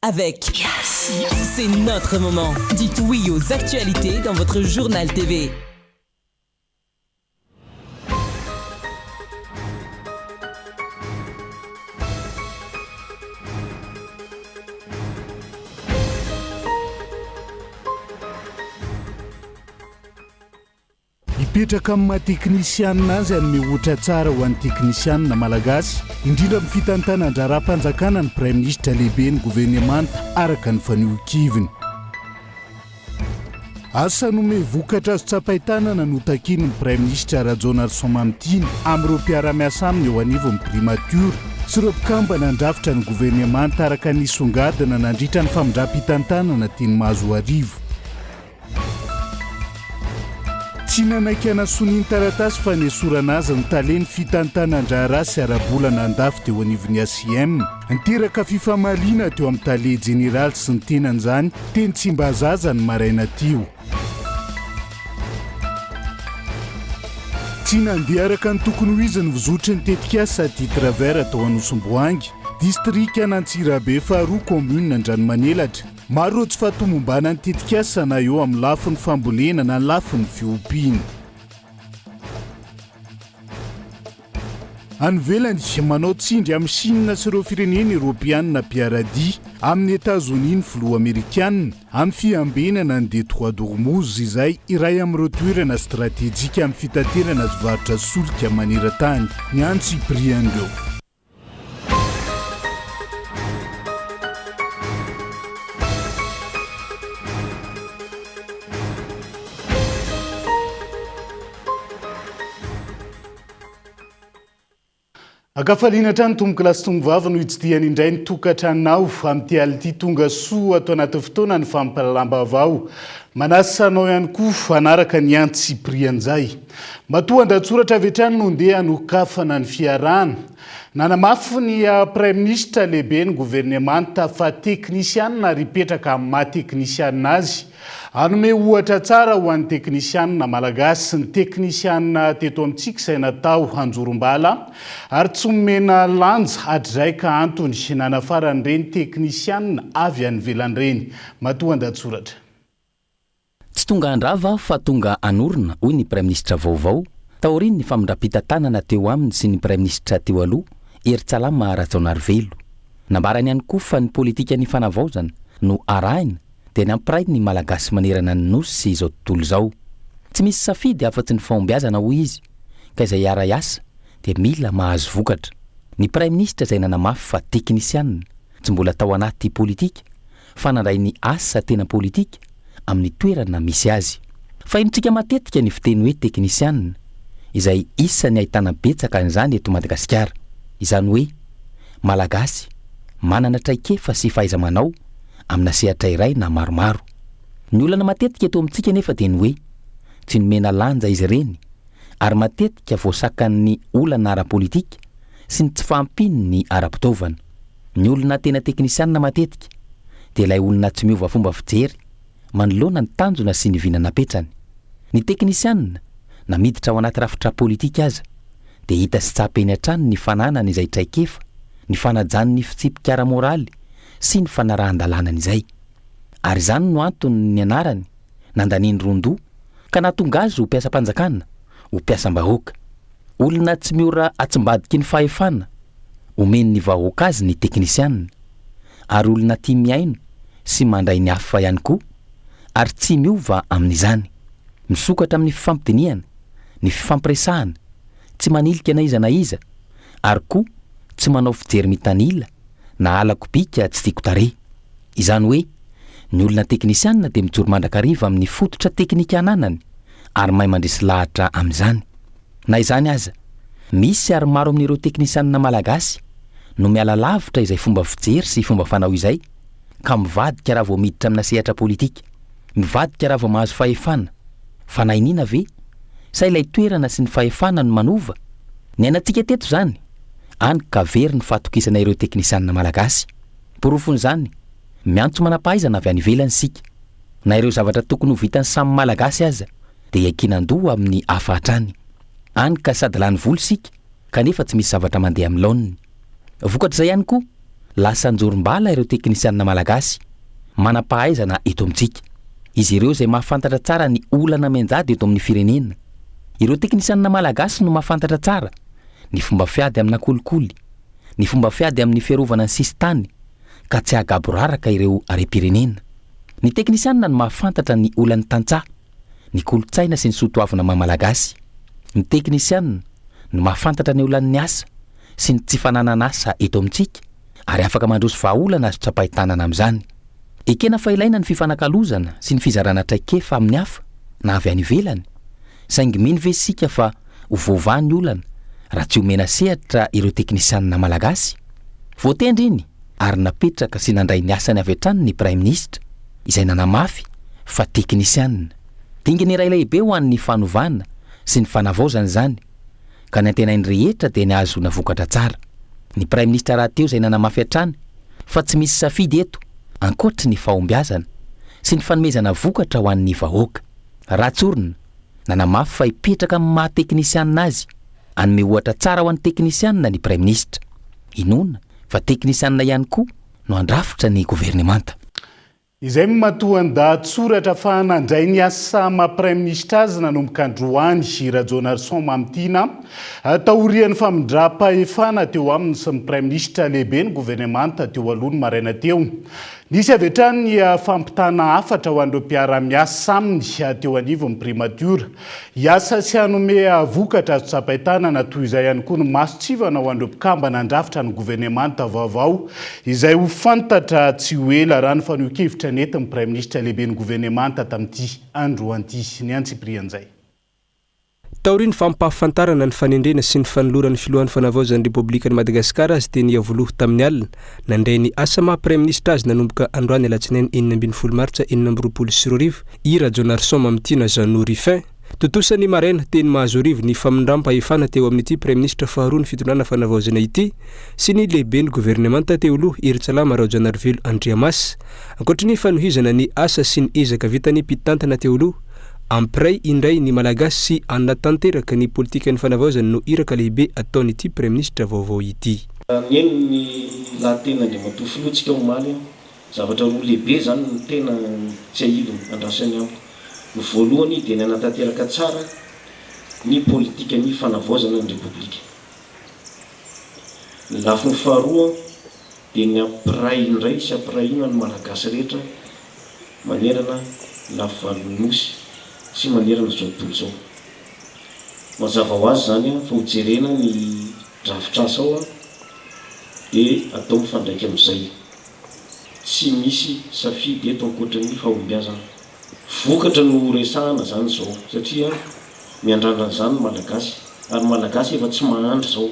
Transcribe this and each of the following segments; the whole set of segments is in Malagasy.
avec Yes. C'est notre moment. Dites oui aux actualités dans votre journal TV. Ipetraka amin'ny mahateknisianina azy any mihoatra tsara ho an'ny teknisianina malagasy indrindra amin'ny fitantanan-dra-rahampanjakana ny Prime Ministre lehibe ny gouvernemanta araka ny fanioan-kiviny. Asa nome vokatra azo tsapain-tanana no takiny ny Prime Ministre Rajoelina Somamitiny amin'ireo mpiara-miasa aminy eo anivo amin'ny primature sy ireo mpikambana andrafitra ny gouvernemanta araka ny songadina nandritra ny famindram-pitantanana teny mahazo arivo. Tsy nanaiky soniny taratasy fa nesorana azy ny taleny fitantanan-draharaha sy arabolana andafy teo anivon'ny ACM. Niteraka fifamaliana teo amin'ny tale jeneraly sy ny tenan'izany teny Tsimbazaza ny maraina tio. Tsy nandeha araka ny tokony ho izy ny vozotry ny tetikasa ty travers tao Anosimboangy, distrika Anantsirabe faharoa commune Andranomanelatra. Maro tsy fahatomombana ny tetikasa na eo amin'ny lafin'ny fambolena na lafin'ny fiompiana. Anivelany manao tsindry amin'ny Chine sy ireo firenena Europiana piaradia amin'ny États-Unis ny filoha Amerikanina amin'ny fiambenana ny Détroit d'Ormuz izay iray amin'ireo toerana stratejika amin'ny fitaterana sy varotra solika maneran-tany ny any Cyprien ireo. Akafaliana trano tomboky lasy tombovava no itsitiany indray ny tokantranonao amin'ity ality tonga soa atao anaty fotoana ny fampalalambavao. Manasanao ihany koa anaraka ny anty Cyprian'izay. Matoa andatsoratra avy hatrany no ndeha hanokafana ny fiarahana. Nanamafy ny Prime Ministre lehibe ny gouvernemanta fa teknisianina ary hipetraka amin'ny mahateknisianina azy. Anome ohatra tsara ho an'ny teknisianina malagasy sy ny teknisianina teto amintsika izay natao hanjorom-bala ary tsy omena lanja hatrizay ka antony nanafaran'ireny teknisianina avy any ivelan'ireny. Matoa andatsoratra. Tsy tonga andrava fa tonga anorina hoy ny Prime Ministre vaovao taoriny ny famindram-pitantanana teo aminy sy ny Prime Ministre teo aloha Eritsalama Rajaonarivelo. Nambarany ihany koa fa ny politika ny fanavaozana no arahina dia nampiray ny malagasy manerana ny nosy izao tontolo izao. Tsy misy safidy afa-tsy ny fahombiazana hoy izy ka izay ara-iasa dia mila mahazo vokatra. Ny Prime Ministre izay nanamafy fa teknisianina tsy mbola tao anaty politika fa nandray ny asa tena politika amin'ny toerana misy azy. Fahintsika matetika ny fiteny hoe teknisianina izay isany ahitana betsaka an'izany eto Madagasikara. Izany hoe malagasy manana traikefa sy fahaiza-manao amina sehatra iray na maromaro. Ny olana matetika eto amintsika nefa dia ny hoe tsy nomena lanja izy ireny ary matetika voasakan'ny olana ara-politika sy ny tsy fampiny ny ara-pitaovana. Ny olona tena teknisianina matetika dia ilay olona tsy miova fomba fijery manoloana ny tanjona sy ny vinanapetrany. Ny teknisianina na miditra ao anaty rafitra politika aza dia hita sy tsapeny hatrany ny fananany izay traikefa, ny fanajany ny fitsipika ara-moraly sy ny fanarahan-dalanany izay. Ary izany no antony ny anarany nandaniany rondoa ka nahatonga azy ho mpiasam-panjakana, ho mpiasam-bahoaka. Olona tsy miora atsimbadiky ny fahefana omeny ny vahoaka azy ny teknisianina, ary olona tia miaino sy mandray ny hafa ihany koa ary tsy miova amin'izany. Misokatra amin'ny fifampidiniana, ny fifampiresahana, tsy manilika na iza ary koa tsy manao fijery mitanila na alako bika tsy tiako tarehy. Izany hoe ny olona teknisianina dia mijoro mandrakariva amin'ny fototra teknika ananany ary mahay mandresy lahatra amin'izany. Na izany aza, misy ary maro amin'ireo teknisianina malagasy no miala lavitra izay fomba fijery sy fomba fanao izay ka mivadika raha vao miditra amina sehatra politika, mivadika raha vao mahazo fahefana. Fa na inona ve sa ilay toerana sy ny fahefana no manova? Ny ainantsika teto zany any ka very ny fahatokisana ireo teknisianina malagasy. Porofon'izany miantso manam-pahaizana avy any ivelany sika, na ireo zavatra tokony ho vitan'ny samy malagasy aza dia iakinan-doha amin'ny hafa hatrany. Any ka sady lany voly sika kanefa tsy misy zavatra mandeha amin'ny laoniny. Vokatrizay ihany koa lasa anjorom-bala ireo teknisianina malagasy manam-pahaizana eto amintsika. Izy ireo izay mahafantatra tsara ny olana menjady eto amin'ny firenena. Ireo teknisianina malagasy no mahafantatra tsara ny fomba fiady amina kolikoly, ny fomba fiady amin'ny fiarovana ny sisitany ka tsy agaboraraka ireo are-pirenena. Ny teknisianina no mahafantatra ny olan'ny tantsaha, ny kolotsaina sy ny soatoavana malagasy. Ny teknisianina no mahafantatra ny olan'ny asa sy ny tsy fananana asa eto amintsika ary afaka mandroso vahaolana azo tsapahitanana amin'izany. Ekena fa ilaina ny fifanakalozana sy ny fizarana traikefa amin'ny hafa na avy any ivelany, saingy mino ve isika fa hovovany olana raha tsy omena sehatra ireo teknisianina malagasy. Voatendry iny ary napetraka sy nandray ny asany avy hatrany ny Prime Ministre izay nanamafy fa teknisianina. Dingana iray lehibe ho an'ny fanovana sy ny fanavaozana izany ka ny antenainy rehetra dia ny azo navokatra tsara. Ny Prime Ministre rahateo izay nanamafy hatrany fa tsy misy safidy eto ankoatry ny fahombiazana sy ny fanomezana vokatra ho an'ny vahoaka. Ratsorina nanamafy fa hipetraka amin'ny maha-teknisianina azy, anome ohatra tsara ho an'ny teknisianina ny Prime Ministre. Inona fa teknisianina ihany koa no andrafitra ny governemanta. Izay matoan-dahatsoratra fa nandray ny asa maha-Prime Ministre azy nanomboka androany Rajonarson Mamtina taorian'ny famindram-pahefana teo aminy sy ny Prime Ministre lehibe ny governemanta teo alohany maraina teo. Nisy avy hatrany ny fampitana hafatra ho an'ireo mpiara-miasa aminy teo anivon'ny primature. Iasa sy hanome vokatra azo tsapahitanana toy izay ihany koa ny masotsivana ho an'ireo mpikamba nandrafitra ny governemanta vaovao izay ho fantatra tsy ho ela raha ny fanohikevitra nentin'ny Prime Ministre lehibe ny governemanta tamin'ity andro anty. Ny antsiprian'izay. Taoriany fampahafantarana ny fanendrena sy ny fanoloran'ny filohan'ny fanavaozan'ny Repoblikan'i Madagasikara azy teny avoloha tamin'ny alina nandray ny asa maha-Prime Ministre azy nanomboka androany alatsinainy 9 martsa 2024 i Rajonarson Mamtina Jeannot Ruffin. Totosany maraina teny mahazo arivo ny famindram-pahefana teo amin'ity Prime Ministre faharoa ny fitondrana fanavaozana ity sy ny lehibe ny governemanta teo aloha Eritsalama Raojanarivelo Andriamas. Ankoatry ny fanohizana ny asa sy ny ezaka vitany mpitantana teo aloha ampray indray ny malagasy sy anatanteraka ny politika ny fanavaozana no iraka lehibe ataon'ity Prime Ministre vaovao ity. Eny ny lahatena dia matofolotsika omaly zavatra roa lehibe zany ny tena tsy ahivony andrasany amiko. Ny voalohany dia ny anatanteraka tsara ny politika ny fanavaozana ny Repoblika. Ny lafiny faharoa dia ny ampray indray sy amprayina ny malagasy rehetra manerana lafivalonynosy sy manerana zao tontolo zao. Mazava ho azy zany fa hojerena ny drafitra asa ao dia atao mifandraika amin'izay. Tsy misy safidy eto ankoatran'ny fahombiazana. Vokatra no resahana zany zao satria miandrandra zany malagasy ary malagasy efa tsy mahandry zao.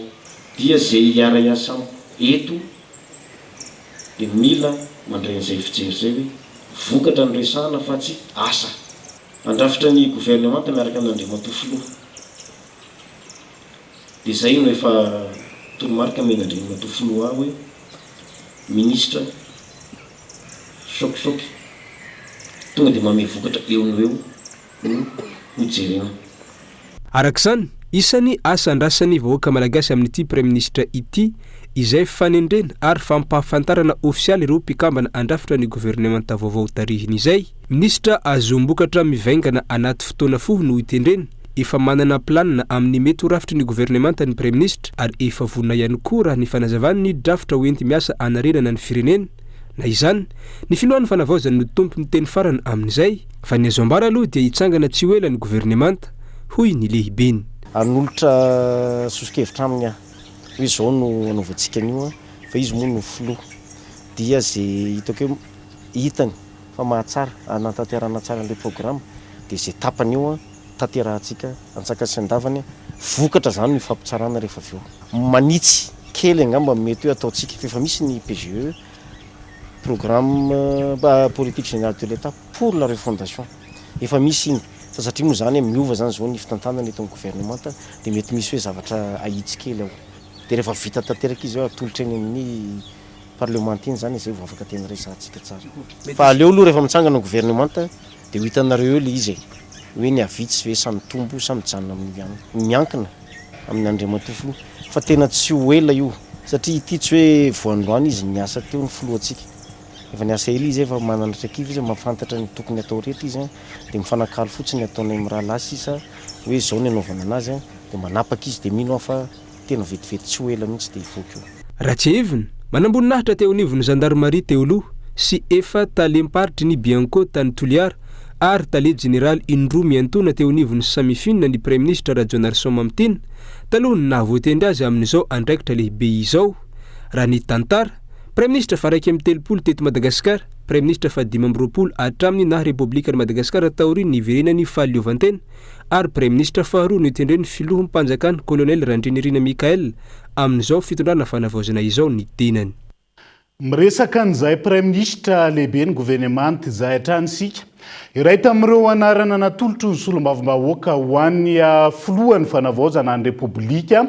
Dia zay hiara-iasa eto dia mila mandray an'izay fijery zay hoe vokatra no resahana fa tsy asa. Andrafitra ny governemanta miaraka amin'Andriamatofoloha. Dia zay no efa toromarika men'Andriamatofoloha hoe ministra sokisoky tonga dia manome vokatra eo no eo no hojerena. Arak'izany, isany asa andrasany vahoaka malagasy amin'ity Prime Ministre ity izay fanendrena ary fampahafantarana ofisialy ireo mpikambana andrafitra ny governemanta vaovao tarihiny izay. Ministra azombokatra mivaingana anaty fotoana fohy no hitendrena, efa manana planina amin'ny mety ho rafitry ny governemanta ny Prime Ministre ary efa vonina ihany koa raha ny fanazavany ny drafitra hoenty miasa anarenana ny firenena. Na izany, ny filohan'ny fanavaozana no tompo ny teny farany amin'izay fa ny azo ambara aloha dia hitsangana tsy ho ela ny governemanta hoy ny lehibeny. Anolotra sosokevitra aminy hoe zao no anaovantsika an'io fa izy moa no filoha dia zay hitako hoe hitany fa mahatsara anatanterana tsara an'ilay programma dia zay tapany io tanterahantsika antsaka sy andavany vokatra zany no ifampitsarana rehefa avy eo. Manitsy kely angamba mety hoe ataontsika fa misy ny PGE programme politique générale de l'État pour la refondation efa misy iny fa satria moa zany miova zany zao ny fitantanana eto amin'ny gouvernemanta dia mety misy hoe zavatra ahitsykely ao dia rehefa vita tanteraka izy atolotra eny amin'ny parlementaire zany izay vao afaka tena resahantsika tsara. Fa aleo aloha rehefa mitsangana ny gouvernemanta dia ho hitanareo eo le izy hoe ny avitsy hoe samy tombo samy janona amin'ny miankina amin'ny Andriamatofoloha fa tena tsy ho ela io satria ity tsy hoe voandroany izy niasa teo ny filohantsika efa niasa ely izy efa mananatra kiva izy mafantatra ny tokony atao rehetra izy dia mifanakalo fotsiny ataonay miraha lasa isa hoe zao ny anaovana anazy dia manapaka izy dia mino fa tena vetivety tsy ho ela mihitsy dia ivoaka io. Raha tsy heviny manamboninahitra teo anivon'ny gendarmerie teo aloha sy efa talemparitra ny Bianco tany Toliara ary tale général Indro miantona teo anivon'ny samifinina ny premier ministre Rajonarson Mamtina taloha ny nahavoatendry azy amin'izao andraikitra lehibe izao. Raha ny tantara premier ministre fa raiky amin'ny telopolo teto Madagasikara, premier ministre fa 5 hatramin'ny nahy Repoblika ny Madagasikara taoriany niverenany fahaleovantena ary premier ministre faharoa no itendren'ny filohan'ny mpanjakana colonel Randrinirina Mikael amin'izao fitondrana fanavaozana izao ny tenany. Miresaka an'izay premier ministre lehibe ny gouvernement izay hatrany sika iray tamin'ireo anarana natolotry ny solombavam-bahoaka ho an'ny filohan'ny fanavaozana ny repoblika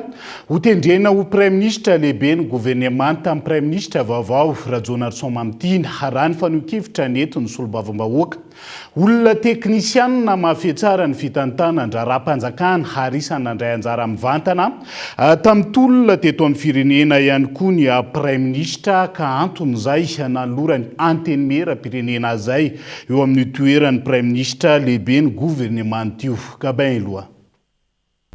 ho tendrena ho premier ministre lehibe ny gouvernement tamin'ny premier ministre vaovao Rajonarson Mamtina raha ny fanohikevitra ny eto ny solombavam-bahoaka. Olona teknisianina mafy tsara ny fitantana andraram-panjakana ary isan'ny nandray anjara mivantana tamin'ny tolona teto amin'ny firenena ihany koa ny premier ministre ka anton'izay nanolorany antenimera-pirenena izay eo amin'ny toeran'ny premier ministre lehibe ny gouvernement io Gabin Loa.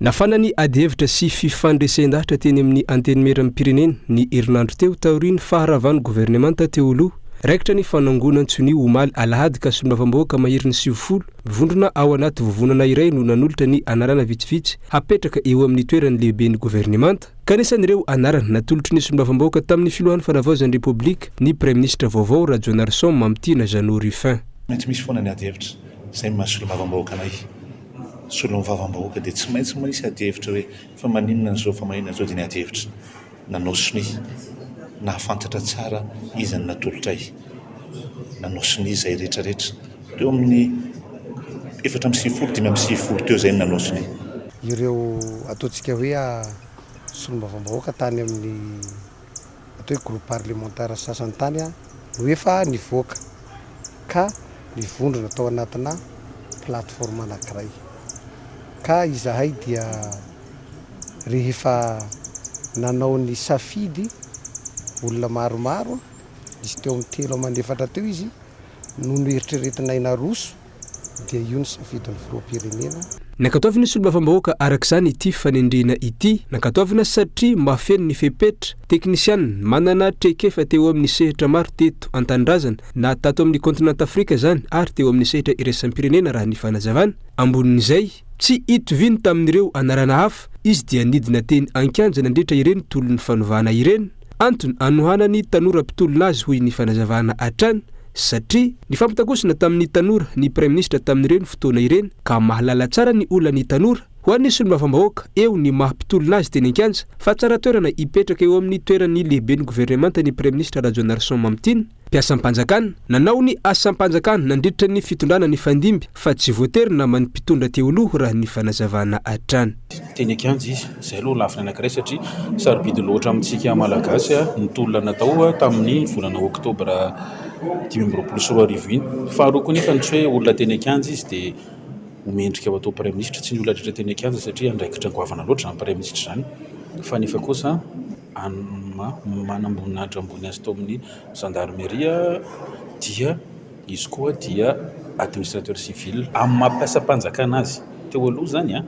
Nafanany adihevitra sy fifandresendahatra teny amin'ny antenimera pirenena ny herinandro teo taoriany faharavany gouvernement teo aloha raikitra ny fanangonana antsony omaly alahady ka solombavam-bahoaka maherin'ny 90 mivondrona ao anaty vovonana iray no nanolotra ny anarana vitsivitsy hapetraka eo amin'ny toerany lehibe ny gouvernement kanesan'ireo anarana natolotry ny solombavam-bahoaka tamin'ny filohan'ny fanavaozan'ny repoblika ny premier ministre vaovao Rajonarson Mamtina Jeannot Ruffin. Maintsy misy foana ny adihevitra izay mahasolombavambahoaka anay. Solombavam-bahoaka dia tsy maintsy misy adihevitra hoe fa maninona zao fa maninona zao dia ny adihevitra nanosony nahafantatra tsara izy ny natolotray nanosony izay rehetrarehetra teo amin'ny 4 teo izay ny nanosony. Ireo ataontsika hoe solombavam-bahoaka tany amin'ny atao hoe groupe parlementaire sasany tany no efa nivoaka ka nivondrona tao anatina plateforme anankiray ka izahay dia rehefa nanao ny safidy olona maromaro izy teo amin'ny 3 mandefatra teo izy no noeritreretinay naroso dia io ny safidin'ny filoham-pirenena. Nakataovina solombavam-bahoaka arak'izany ity fanendrena ity nakataovina satria mafeno ny fepetra teknisianina manana traikefa teo amin'ny sehatra maro teto an-tanindrazana na tato amin'ny continent Afrika zany ary teo amin'ny sehatra iraisam-pirenena raha ny fanazavana ambonin'izay tsy itoviny tamin'ireo anarana hafa izy dia nidina teny ankianjana andretra ireny tolon'ny fanovana ireny antony anohanany tanora mpitolona azy hoy ny fanazavana hatrany satria ny fampitakosina tamin'ny tanora ny premier ministre tamin'ireny fotoana ireny ka mahalala tsara ny olona ny tanora ho an'ny solombavam-bahoaka eo ny mahampitolona azy teny ankianja fa tsara toerana ipetraka eo amin'ny toerany lehibe ny gouvernement ny premier ministre Rajonarson Mamtina mpiasam-panjakana nanao ny asam-panjakana nandritra ny fitondrana ny fandimby fa tsy voaterina manimpitondra teo aloha raha ny fanazavana hatrany. Teny ankianja izy izay aloha lafina anankiray satria sarobidy loatra amintsika malagasy ny tolona natao tamin'ny volana oktobra 2024 iny. Faharoa koa nefa ny tsy hoe olona teny ankianja izy dia omendrika ao atao premier ministre tsy ny olona rehetra teny ankianja satria andraikitra goavana loatra ny premier ministre zany fa nefa kosa manamboninahitra ambony azy tao amin'ny gendarmerie dia izy koa dia administrateur civil amin'ny mampiasa-panjakana azy teo aloha zany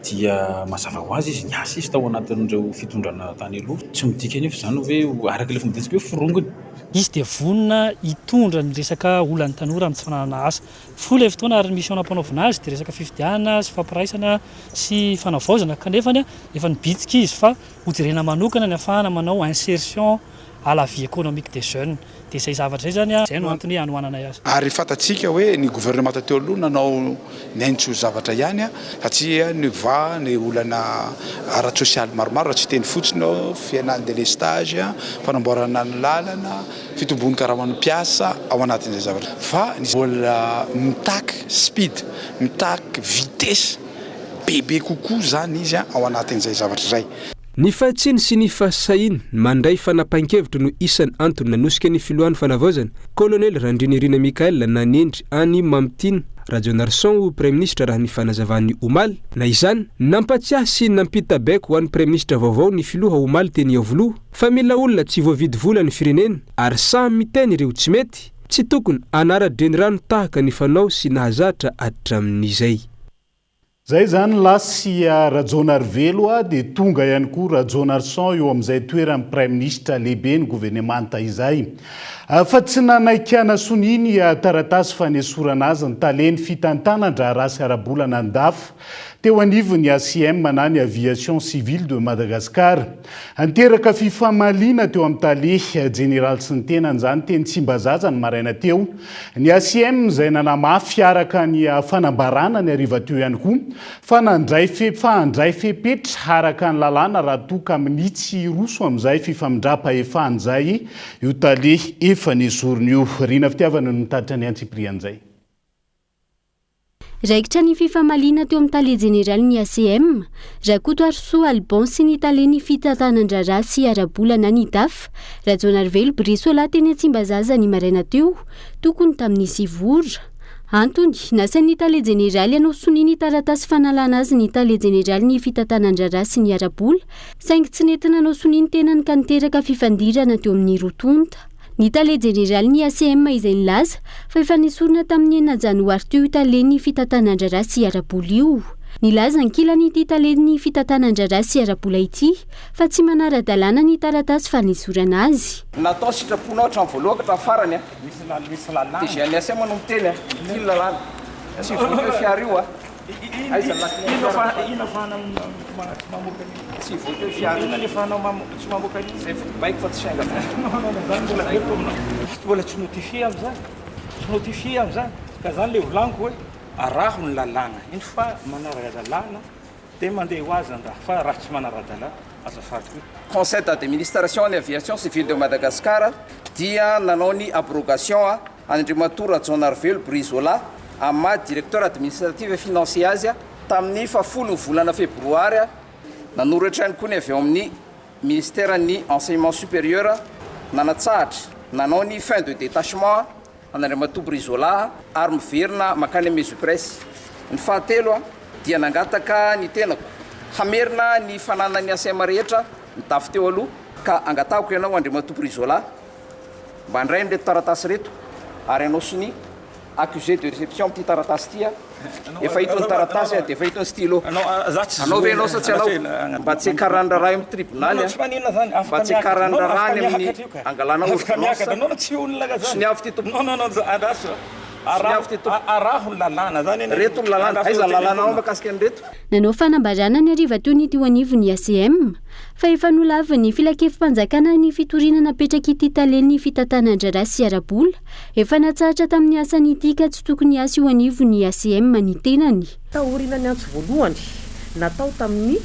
dia mazava ho azy izy niasa izy tao anatin'ireo fitondrana tany aloha tsy midika nefa zany hoe araka ilay fomba hoe forongony izy dia vonona hitondra ny resaka olany tanora amin'ny tsy fananana asa fola fotoana ary misy mpanaovina azy dia resaka fifidiana sy fampiraisana sy fanavaozana kanefa efa nibitsika izy fa hojerena manokana ny afahana manao insertion à la vie économique des jeunes dia izay zavatra izay zany izay no antony hanohanana azy. Ary fatatsika hoe ny gouvernement teo aloha nanao naintso zavatra ihany satria ny olana ara-tsosialy maromaro raha tsy teny fotsiny ao fianany délestage fanamboarana ny lalana fitombony karaman'mpiasa ao anatin'izay zavatra fa ny olona mitaky speed mitaky vitesse bebe kokoa zany izy ao anatin'izay zavatra izay. ny fahatsiny sy ny fahasahiny mandray fanapahan-kevitra no isan'ny antony nanosika ny filohan'ny fanavaozana kolonely Randrinerina Mikael nanendry any Mamitine Rajonarson ho Premier Ministre raha ny fanazavany omaly na izany nampatsiahy sy nampitabaiko ho an'ny Premier Ministre vaovao ny filoha omaly teny Iavoloha fa mila olona tsy voavidy vola ny firenena ary samy miteny ireo tsy mety tsy tokony anara-drenirano tahaka ny fanao sy nahazatra hatramin'izay. Zay zany lasy Rajonarvelo dia tonga ihany koa Rajonarson eo amin'izay toerany Prime Ministre lehibe ny gouvernemanta izay. Fa tsy nanaikana soniny taratasy fanesorana azy ny taleny fitantanandra rasy arabolana andafy teo anivon'ny ACM na ny Aviation Civile de Madagascar. Anteraka fifamaliana teo amin'ny tale général sy ny tenany zany teny Tsimbazaza ny maraina teo. Ny ACM izay nanamafy araka ny fanambarana ny ariva teo ihany koa fa handray fepetra araka ny lalàna raha toka amin'ny tsy roso amin'izay fifamindrapa-efahany zay io tale efa nizorony io. Rina fitiavana no mitatra ny Antsiprian'izay. Raikitra ny fifamaliana teo amin'ny tale général ny ACM, Rakoto Arso Albon sy ny tale ny fitantanandrara sy arabolana ny DAF, Rajonarvelo Brisola teny Tsimbazaza ny maraina teo, tokony tamin'ny sivora. Antony, nasa ny tale général anao soniny taratasy fanalana azy ny tale général ny fitantanandrara sy ny arabola, saingy tsy nentina anao soniny tenany ka niteraka fifandirana teo amin'ny rotonta. Ny tale général ny ACM izay nilaza fa efa nisorona tamin'ny 9 janoary teo tale ny fitantanandrara sy arabola io. Nilaza ankilany ity tale ny fitantanandrara sy arabola ity fa tsy manara-dalàna ny taratasy fa nisorana azy. Natao sitraponao hatramin'ny voalohany ka farany misy lalàna. Dia ny ACM manao miteny iny lalàna. Tsy voatery fiara io aiza ino afahana mamoaka ny tsy voatery fiara ino ny afahanao tsy mamoaka ny zay baiko fa tsy sainga mbola tsy notifie am'izany tsy notifie am'izany ka zany le volaniko hoe araho ny lalàna iny fa manara-dalàna dia mandeha ho azy andraha fa raha tsy manara-dalàna azafady koa. Conseil d'administration ny Aviation Civile de Madagascar dia nanao ny abrogation Andriamatoa Rajonarvelo Brisola amma directeur administratif et financier azy tamin'ny 10 volana febroary nanoratra ihany koa ny avy ao amin'ny ministère ny enseignement supérieur nanatsahatra nanao ny fin de détachement an'Andriamatoa Brisola ary miverina makany Mesopresse. Ny fahatelo dia nangataka ny tenako hamerina ny fananany ACM rehetra nitafy teo aloha ka angatahako ianao Andriamatoa Brisola mba handray ny reto taratasy reto ary ianao sony accusé de réception petit taratasy tia efa hitony taratasy dia efa hitony stylo anao ve anao sa tsy anao mba tsy karandrara amin'ny tribunal mba tsy karandrarany amin'ny angalana ordonnance sy ny avy ty araho ny lalàna zany reto ny lalàna aiza ny lalàna ao makasika ny reto. Nanao fanambarana ny ariva teo ny teo anivon'ny ACM fa efa nolava ny filakevim-panjakana ny fitoriana napetraka ity tale ny fitantanandrara sy arabola efa natsahatra tamin'ny asany ity ka tsy tokony asa io anivon'ny ACM ny tenany. Taorina ny antso voalohany natao tamin'ny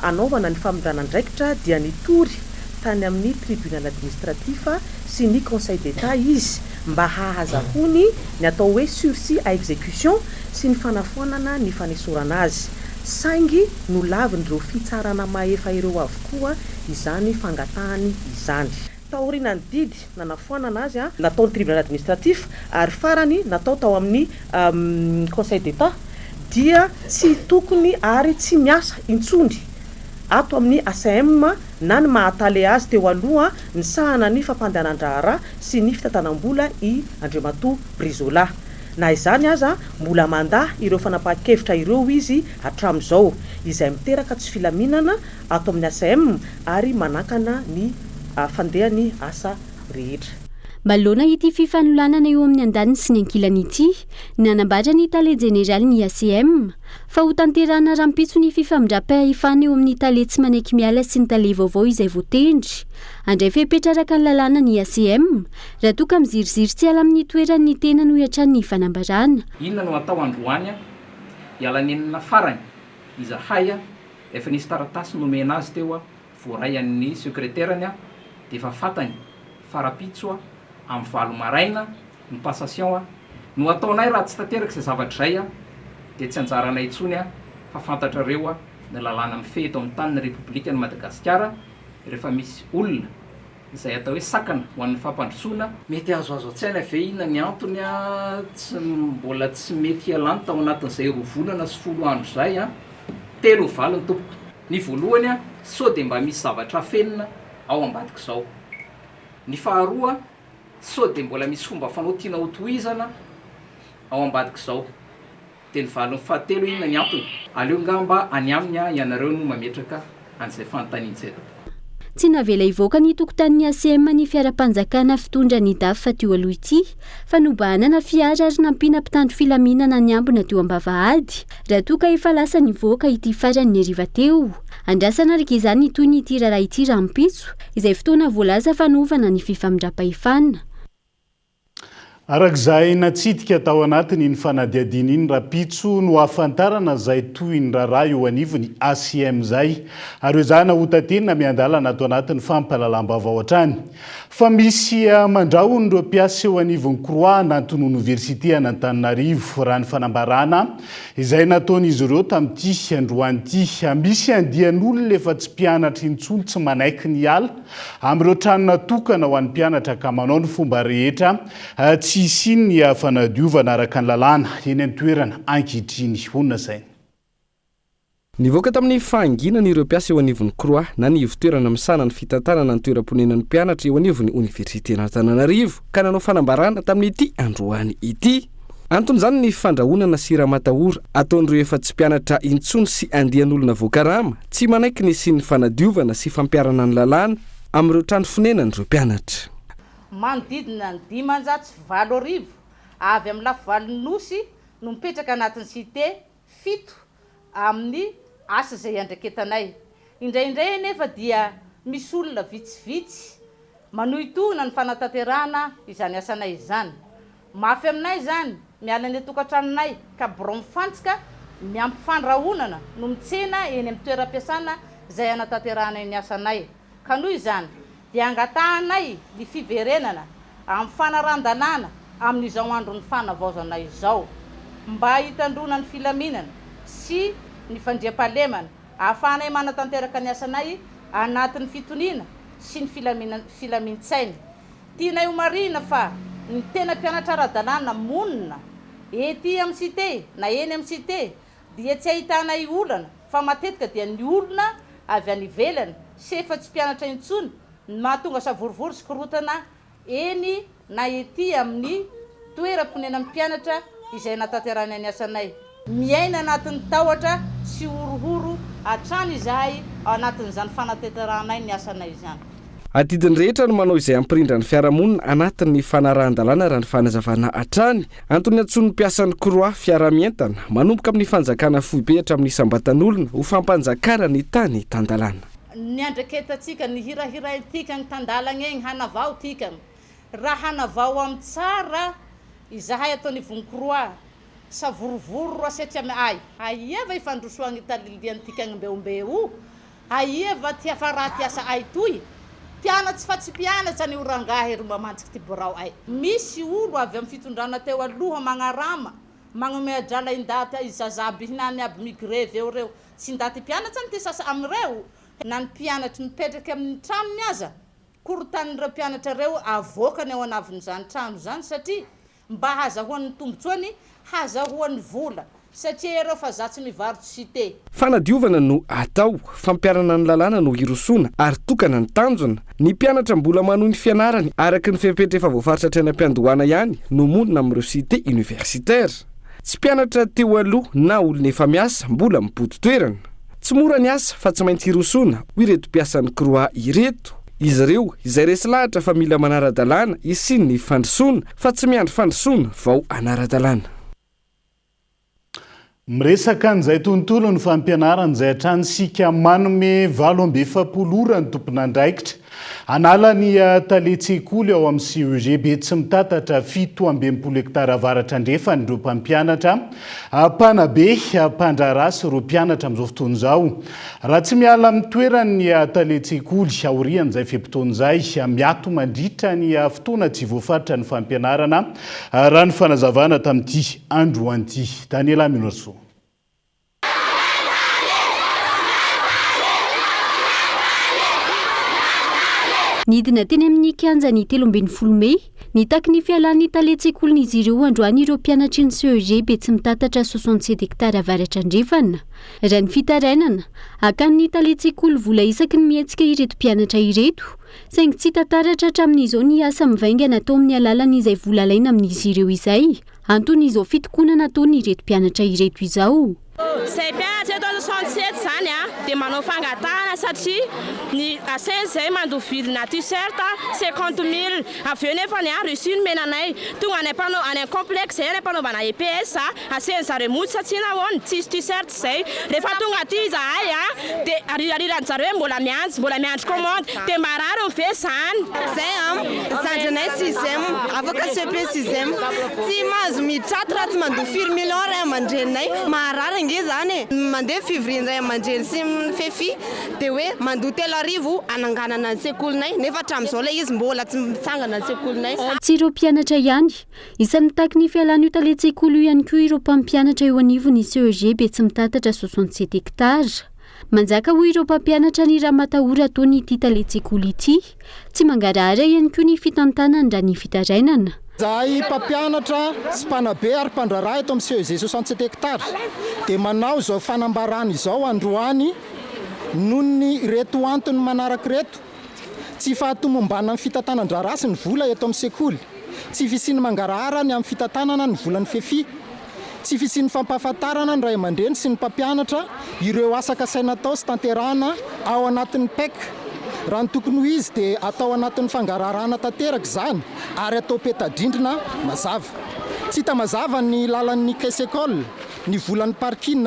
anaovana ny famindranan-draikitra dia nitory tany amin'ny tribunal administratif sy ny conseil d'état izy mba hahazahony ny atao hoe sursis à exécution sy ny fanafoanana ny fanesorana azy. Saingy no lavin'ireo fitsarana maefa ireo avokoa izany fangatahany izany. Taorina ny didy nanafoanana azy natao ny tribunal administratif ary farany natao tao amin'ny conseil d'état dia tsy tokony ary tsy miasa intsony ato amin'ny ACM na ny mahataly azy teo aloha ny sahana ny fampandehanan-draharaha sy ny fitantanam-bola i Andriamatoa Brisola. Na izany aza mbola mandaha ireo fanapahan-kevitra ireo izy hatramin'izao izay miteraka tsy filaminana ato amin'ny ACM ary manakana ny fandehany asa rehetra. Malona ity fifanolanana eo amin'ny andaniny sy ny ankilany ity nanambatra ny tale général ny ACM fa ho tanterana rampitso ny fifamindrapa-efana eo amin'ny tale tsy manaiky miala sy ny tale vaovao izay voatendry. Andray fepetraraka ny lalàna ny ACM raha toka miziriziry tsy ala amin'ny toerany ny tena no hiatran'ny fanambarana. Inona no atao androany ialanenina farany izahay efa nisy taratasy nomena azy teo voaray an'ny secrétaireny dia efa fatany farapitso amin'ny valo maraina ny passation no ataonay raha tsy tanteraka izay zavatra izay dia tsy anjaranay intsony fa fantatrareo ny lalàna mifehy eto amin'ny tany ny repoblika ny Madagasikara rehefa misy olona izay atao hoe sakana ho an'ny fampandrosoana mety azoazo an-tsaina ve inona ny antony tsy mbola tsy mety hialany tao anatin'izay 2 volana sy 10 andro zay 3 valiny tompoko. Ny voalohany sao dia mba misy zavatra fenina ao ambadika izao. Ny faharoa sao dia mbola misy fomba fanao tiana ho tohizana ao ambadika izao. Dia ny valiny fahatelo inona ny antony? Aleo ngamba any aminy ianareo no mametraka an'izay fanontaniana izay. Tsy navela ivoaka ny tokotanin'ny ACM ny fiara-panjakana fitondra ny DAF teo aloha ity fa nobanana fiara ary nampiana mpitandro filaminana ny ambona teo am-bavahady raha toa ka efa lasa nivoaka ity farany hariva teo. Andrasana araka izany toy ny ity raharaha ity rahampitso izay fotoana voalaza fanaovana ny fifamindram-pahefana. Arak'izay natsidika tao anatiny ny fanadiadiana iny Rapitso no ahafantarana izay toy ny raharaha eo anivony ACM zay ary izana hotatenina miandalana ato anatiny fampahalalam-baovao hatrany. Fa misy mandrahony ireo mpiasa eo anivony Croix nanton'ny Université an'Antananarivo raha ny fanambarana izay nataon'izy ireo tamin'ity androany ity. Misy andian'olona efa tsy mpianatra intsony tsy manaiky ny ala amin'ireo trano natokana ho an'ny mpianatra ka manao ny fomba rehetra tsy isiny ny fanadiovana araka ny lalàna eny an-toerana ankehitriny. Honina saina. Nivoaka tamin'ny fahanginana ireo mpiasa eo anivon'ny Croix na ny ivotoerana misana ny fitantanana ny toeram-ponenan'ny mpianatra eo anivon'ny Université Antananarivo ka nanao fanambarana tamin'ity androany ity. Antony izany ny fandrahonana sy raha matahora ataon'ireo efa tsy mpianatra intsony sy andian'olona voakarama tsy manaiky ny sy ny fanadiovana sy fampiarana ny lalàna amin'ireo trano fonenan'ireo mpianatra. Manodidina ny 507 avy amin'ny lafivalon'ny nosy no mipetraka anatin'ny cité 7 amin'ny asa izay andraketanay. Indraindray nefa dia misy olona vitsivitsy manohitona ny fanatanterahana izany asanay izany. Mafy aminay izany miala ny tokantranonay ka borao mifantsika miampy fandrahonana no mitsena eny amin'ny toeram-piasana izay anatanterahana ny asanay. Ka noho izany dia angatahanay ny fiverenana amin'ny fanaran-dalàna amin'izao andron'ny fanavaozana izao mba hitandrona ny filaminana sy ny fandriam-pahalemana ahafahanay manatanteraka ny asanay anatin'ny fitoniana sy ny filamin-tsaina. Tianay ho marina fa ny tena mpianatra ara-dalàna monina ety amin'ny cité na eny amin'ny cité dia tsy ahitanay olana fa matetika dia ny olona avy any ivelany sy efa tsy mpianatra intsony mahatonga savorivory sy korotana eny na ety amin'ny toeram-ponenan'ny mpianatra izay natanterahana ny asanay. Miaina anatin'ny tahotra sy horohoro hatrany izahay ao anatin'izany fanatanteranay ny asanay izany. Atidiny rehetra no manao izay ampirindra ny fiarahamonina anatin'ny fanarahan-dalàna raha ny fanazavana hatrany antony antson'ny mpiasan'ny Croix fiara-mientana manomboka amin'ny fanjakana foibe hatramin'ny isambatan'olona ho fampanjakana ny tany tan-dalàna. Ny andraketantsika ny hirahira tika ny tandalana eny hanavao tika raha hanavao amin'ny tsara izahay ataony vonin-Croix savorovoro roa setry ay aieva ifandrosoagny italiliany tika ny mbeombeo aieva tia faraty asa ay toy pianatsy fa tsy pianatra ny orangahy ry mamantsiky ty borao ay. Misy olo avy amin'ny fitondrana teo aloha magnarama magnome adrala indaty izazaby hinany aby migreve eo reo tsy ndaty pianatra ny ty sasa am'ireo na ny mpianatra mipetraky amin'ny tranony aza korotanin'ireo mpianatra reo avoakany ao anavin'izany trano zany satria mba hazahoan'ny tombotsoany hazahoan'ny vola satria ireo fa zatsy mivarotsy cité. Fanadiovana no atao fampiarana ny lalàna no hirosoana ary tokana ny tanjona ny mpianatra mbola manohy ny fianarany araky ny fepetra efa voafaritra trena-piandohana ihany no monina amin'ireo cité universitaire. Tsy mpianatra teo aloha na olona efa miasa mbola mipody toerana. Tsy mora ny asa fa tsy maintsy hirosoana ho ireto mpiasan'ny Croix ireto. Izy ireo izay resy lahatra fa mila manara-dalàna isiny ny fandrosoana fa tsy miandry fandrosoana vao anara-dalàna. Miresaka an'izay tontolo ny fampianarana izay hatrany sika manome 7 ora ny tompon'andraikitra anala ny taletsekoly ao amin'ny CEG Betsy mitatatra 17 hektara avaratra andrefany ireo mpampianatra Panabe Pandrara sy ireo mpianatra amin'izao fotoana izao. Raha tsy miala amin'ny toerany taletsekoly aorian'izay fepotona izay miato mandritra ny fotoana tsy voafaritra ny fampianarana raha ny fanazavana tamin'ity androany ity. Daniela Minorso. nidina teny amin'ny kianjany 13 Mey nitaky ny fialan'ny taletsekolon'izy ireo androany ireo mpianatry ny CEG be tsy mitatatra 67 hektara avaratra andrefana raha ny fitarainana akan'ny taletsekolo vola isaky ny mihetsika ireto mpianatra ireto saingy tsy tataratra hatramin'izao ny asa mivaingana atao amin'ny alalan'izay vola laina amin'izy ireo izay anton'izao fitokonana ataony ireto mpianatra ireto izao Zay mpianatra eto 67 zany dia manao fangatahana satria ny aseny zay mandoa vidina t-shirt 50 000 avy eo nefa ny reçu ny menanay tonga any mpanao any complexe zay any mpanaovana EPS aseny zareo mody satria nahoany tsisy t-shirt zay rehefa tonga aty izahay dia ariran'ny zareo mbola miandry commande dia marary ve zany zay zandranay 6e afaka CP 6e tsy mahazo mitrato raha tsy mandoa firy million ray aman-dreninay maharary nge zany mandeha fivriany ray aman-dreny sy fefy dia hoe mandoa 3,000 ananganana ny sekolinay nefa hatramin'izao ilay izy mbola tsy mitsangana ny sekolinay tsy ireo mpianatra ihany isan'ny mitaky ny fialan'io taletsekoly io ihany koa ireo mpampianatra eo anivon'ny CEG be tsy mitatatra 67 hektara manjaka ho ireo mpampianatra ny raha matahory ataony ity taletsekoly ity tsy mangarahara ihany koa ny fitantanany raha ny fitarainana zahay mpampianatra sy mpanabe ary mpandraraha eto amin'ny CEG 67 hektara dia manao izao fanambarana izao androany noho ny reto antony manaraka reto tsy fahatomombana amin'ny fitantanan-draraha sy ny vola eto amin'ny sekoly tsy fisiany mangarahara ny amin'ny fitantanana ny volan'ny fefy tsy fisiany fampahafantarana ny ray aman-dreny sy ny mpampianatra ireo asaka saina atao sy tanterahana ao anatin'ny PEC raha ny tokony ho izy dia atao anatin'ny fangararana tanteraka izany ary atao petadrindrina mazava tsy hita mazava ny lalan'ny caisse école ny volan'ny parking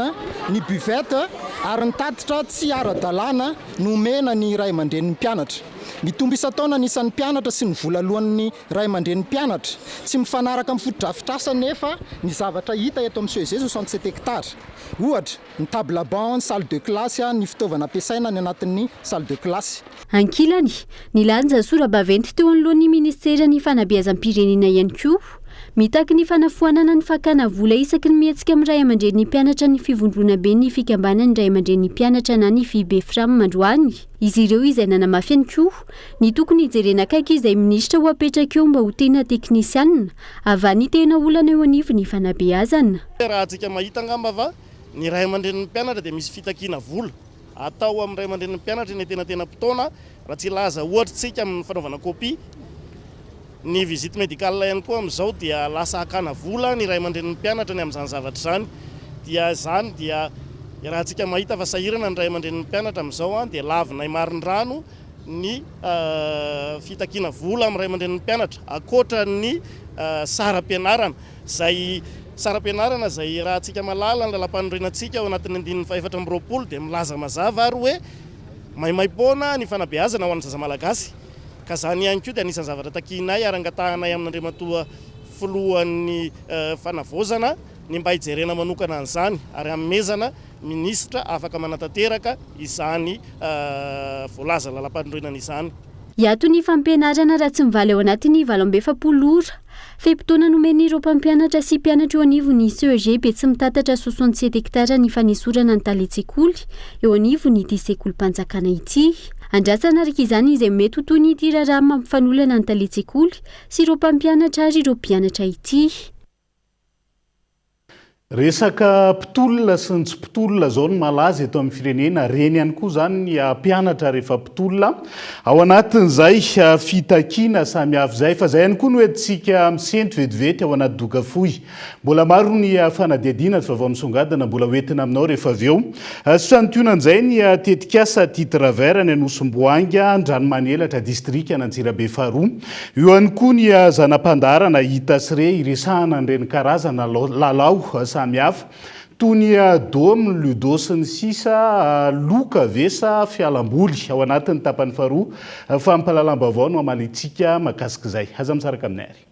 ny buvette ary ny tatitra tsy ara-dalàna nomena ny ray aman-drenin'ny mpianatra mitombo isa-taona ny isan'ny mpianatra sy ny vola alohan'ny ray aman-drenin'ny mpianatra tsy mifanaraka amin'ny fotodrafitrasa nefa ny zavatra hita eto amin'ny CEG 67 hektara ohatra ny table banc, salle de classe ny fitaovana ampiasaina ny anatin'ny salle de classe ankilany ny lanja sora-baventy teo anolohan'ny ministera ny fanabeazam-pirenena ihany koa mitaky ny fanafoanana ny fakana vola isaky ny mihetsika amin'ny ray aman-drenin'ny mpianatra ny fivondrona be ny fikambana ny ray aman-drenin'ny mpianatra na ny FIBEFRAM mandroany izy ireo izay nanamafy ihany koa ny tokony hijerena akaiky izay minisitra ho apetraka eo mba ho tena teknisianina avany tena olana eo anivony fanabeazana raha antsika mahita angamba va ny ray aman-drenin'ny mpianatra dia misy fitakiana vola atao amin'ny ray aman-drenin'ny mpianatra ny tena mpitaona raha tsy laza ohatra tsika amin'ny fanaovana kopia ny visite médicale ihany koa amin'izao dia lasa akana vola ny ray aman-drenin'ny mpianatra ny amin'izany zavatra izany dia zany dia raha antsika mahita fa sahirana ny ray aman-drenin'ny mpianatra amin'izao dia lavina marin-drano ny fitakiana vola amin'ny ray aman-drenin'ny mpianatra akoatra ny saram-pianarana zay saram-pianarana zay raha antsika malala ny lalam-panorenantsika ao anatin'ny 420 dia milaza mazava ary hoe maimaimpona ny fanabeazana ho an'ny zaza malagasy ka zany ihany koa dia anisan'ny zavatra takinay ary angatahanay amin'Andriamatoa filohan'ny fanavozana ny mba hijerena manokana an'izany ary hanomezana ministra afaka manatanteraka izany voalaza lalam-panorenana izany iato ny fampianarana raha tsy mivaly ao anatin'ny 27 ora fe-potoana nomeny ireo mpampianatra sy mpianatra eo anivon'ny CEG be tsy mitatatra 67 hektara ny fanesorana ny taletsekoly eo anivony ity sekolim-panjakana ity andrasana araka izany izay mety ho toy ny ity raharaha mampifanolana ny taletsekoly sy ireo mpampianatra ary ireo mpianatra ity resaka mpitolona sy ny tsy mpitolona zao ny malaza eto amin'ny firenena reny ihany koa zany ny mpianatra rehefa mpitolona ao anatin'izay fitakiana samihafa zay fa zay ihany koa no entsika misentry vetivety ao anaty doka fohy mbola maro ny fanadiadiana fa vao misongadina mbola hoentina aminao rehefa avy eo sy fanotionan'izay ny tetikasa titre vert ny Anosimboanga Andranomanelatra district Antsirabe faharoa eo ihany koa ny zanam-pandarana hita sy re iresahana an'ireny karazana lalao samihafa toy ny dôme, ludo sy ny sisa loka vesa fialamboly ao anatin'ny tapany faharoa fampahalalam-baovao no amalitsika mahakasika izay aza misaraka aminay ary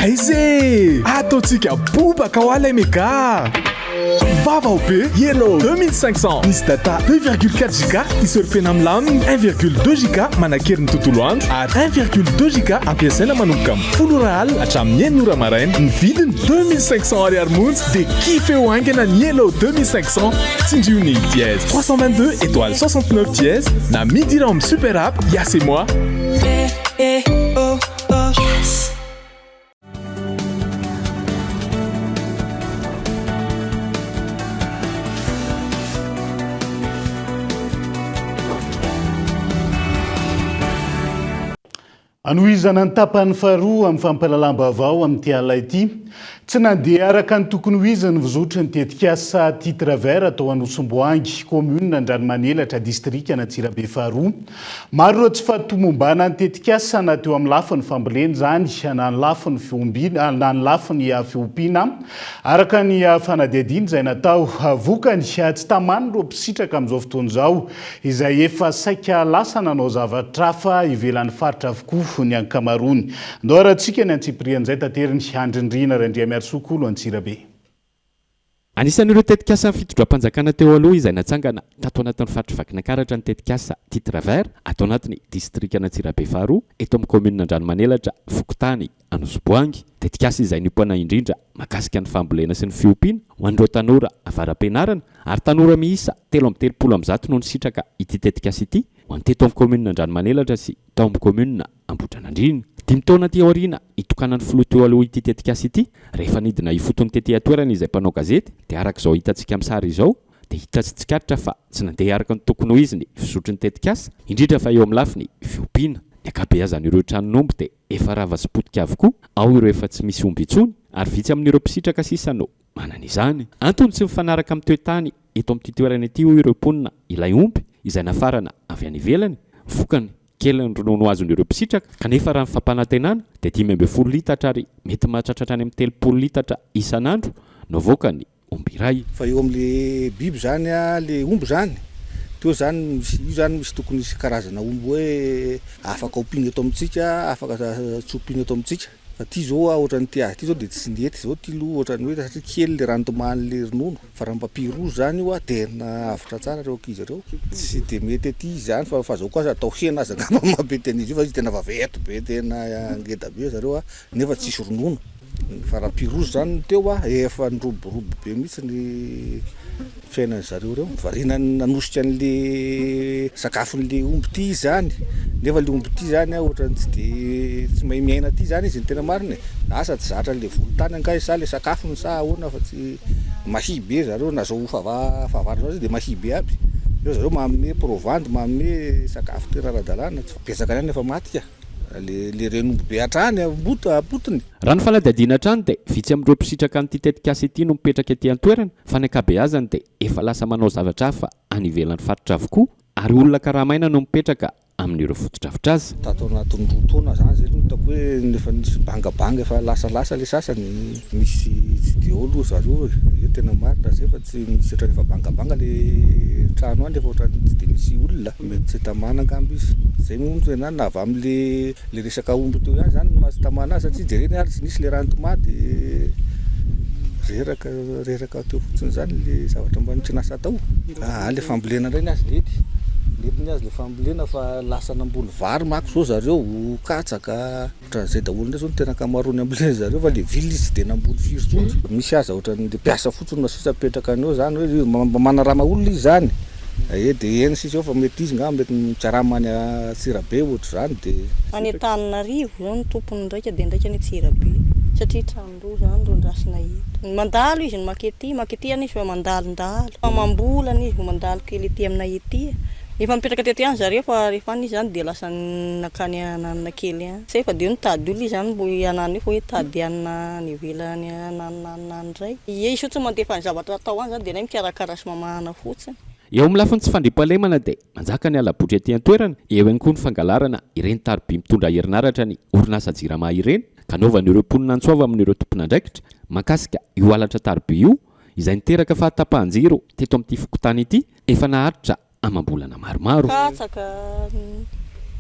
aize ataontsika bobaka ho alay mega vava OP Yellow 2500 misy data 2,4 giga isurfena milaminy 1,2 giga manakerin'ny tontolo andro ary 1,2 giga ampiasaina manomboka amin'ny 10 real hatramin'ny 9 ora maraina ny vidiny 2500 ariary montsy dia kife ho aingana ny Yellow 2500 tsindriony dièse 322 étoile 69 dièse na midi ram super app Yas et moi. Yes. Anohizana ny tapany faharoa amin'ny fampalalam-baovao amin'ity ala ity tsy nandeha araka ny tokony ho izy ny vozotra ny tetikasa titre vert atao Anosomboangy commune Andranomanelatra district Antsirabe faharoa maro ireo tsy fahatomombana ny tetikasa na teo amin'ny lafiny fambolena zany na ny lafiny fiombina na ny lafiny fiompiana araka ny fanadihadiana izay natao vokany tsy tamany ireo mpisitraka amin'izao fotoana izao izay efa saika lasa nanao zavatra hafa ivelan'ny faritra avokoa ny ankamaroany ndoarantsika ny antsiprian'izay tanteriny andrindrina Miarsokolo Antsirabe. Anisan'ireo tetikasa fitondram-panjakana teo aloha izay natsangana tato anatin'ny faritra Vakinankaratra ny tetikasa titre vert atao anatin'ny district Antsirabe faharoa eto amin'ny commune Andranomanelatra Fokotany Anosomboangy tetikasa izay nipoana indrindra makasika ny fambolena sy ny fiompiana ho an'ireo tanora avaram-pianarana ary tanora miisa 330 no nisitraka ity tetikasa ity ho an'ny teto amin'ny commune Andranomanelatra sy tao amin'ny commune Ambodranandrina. 5 taona ty aoriana itokanan'ny filoha teo aloha ity tetikasa ity rehefa nidina ifotony tety atoerana izay mpanao gazety dia araka izao hitantsika amin'ny sary izao dia hita tsy tsikaritra fa tsy nandeha araka ny tokony ho izy ny fisotry ny tetikasa indrindra fa eo amin'ny lafiny fiompiana ny ankabeazan'ireo tranomby dia efa rava sy potika avokoa ao ireo efa tsy misy omby intsony ary vitsy amin'ireo mpisitra sisa no manana izany antony tsy mifanaraka amin'ny toetany eto amin'ity toerana ity hoy ireo mponina ilay omby izay nafarana avy any ivelany fokany kely ny ronono azon'ireo mpisitsaka kanefa raha ny fampanantenana dia 5 litatra ary mety mahatratratra any amin'ny 3 litatra isan'andro no vokany omby iray fa eo amin'le biby zany le omby zany teo zany io zany misy tokony misy karazana omby hoe afaka ompiana eto amintsika afaka tsopiana eto amintsika fa ty zao ohatran'ny ty azy ty zao dia tsy nety zao ty lo ohatran'ny hoe satria kely le randomany le ronono fa raha mpapiroso zany io tena avitra tsara reo ankizy ireo tsy de mety aty zany fa zao koa atao hena azy angamba mabety an'izy io fa izy tena vaventy be tena ngeda be zareo nefa tsisy ronono fa raha piroso zany teo efa niroborobo be mihitsy ny fiainany zareo reo variana nanosika an'le sakafon'le omby ty zany nefa le omby ty zany ohatrany tsy mahay miaina ty zany izy ny tena marina asa tsy zatra le volotany angahy sa le sakafony sa ahoana fa tsy mahibe zareo na zao fahavaro zao dia mahibe aby zareo manome provandy manome sakafo tena ara-dalàna tsy betsaka ihany efa maty le renomby be hatrany apotony raha ny faladihadiana hatrany dia vitsy amin'ireo mpisitraka an'ity tetikasa ity no mipetraka ety an-toerana fa ny ankabeazany dia efa lasa manao zavatra hafa any ivelan'ny faritra avokoa ary olona karamaina no mipetraka amin'ireo fototrafitra azy tato anatin'ny roa taona zany zay hitako hoe nefa nisy bangabanga efa lasalasa le sasany misy tsy de olo zareo tena marina zay fa tsy misy ohatrany efa bangabanga le trano any efa ohatrany tsy de misy olona mety tsy tamana angambo izy zay moa tena na avy amin'le resaka omby teo ihany zany masy tamana azy satria jereny ary tsy nisy le rantomaty reraka teo fotsiny zany le zavatra mba nitsinasa tao le fambolena indray ny azy lety ny azy le fambolena fa lasa namboly vary mako zao zareo katsaka ohatran'izay daholo indray zao no tena kamarony ambolena zareo fa le vily izy de namboly firy misy aza ohatran'le mpiasa fotsiny no sisa petraka an'eo zany hoe manarama olona izy zany de eny sisa eo fa mety izy nga mety mitsaramany Antsirabe ohatr' zany de any Antananarivo zao ny tompony ndraika de ndraika any Antsirabe satria trano zany ro ndrasina hita mandalo izy ny makety any izy fa mandalondalo fa mambolana izy vo mandalo kely ety aminay ety efa mipetraka tety any zareo fa rehefa any izy zany de lasa nakany ananana kely any tsy efa de nitady olo izy zany mbo anany fa hoe tady anina ny ivelany ananana ndray izy io tsy mandefa ny zavatra atao any zany de nay mikarakara sy mamahana fotsiny eo amin'ny lafiny tsy fandriam-pahalemana dia manjaka ny alabotry ety an-toerana eo ihany koa ny fangalarana ireny taroby mitondra herinaratra ny orinasa jirama ireny kanaovan'ireo mponina antsoava amin'ireo tompon'andraikitra makasika io alatra taroby io izay niteraka fahatapahan-jiro teto amin'ity Fokotany ity efa naharitra amam-bolana maromaro katsaka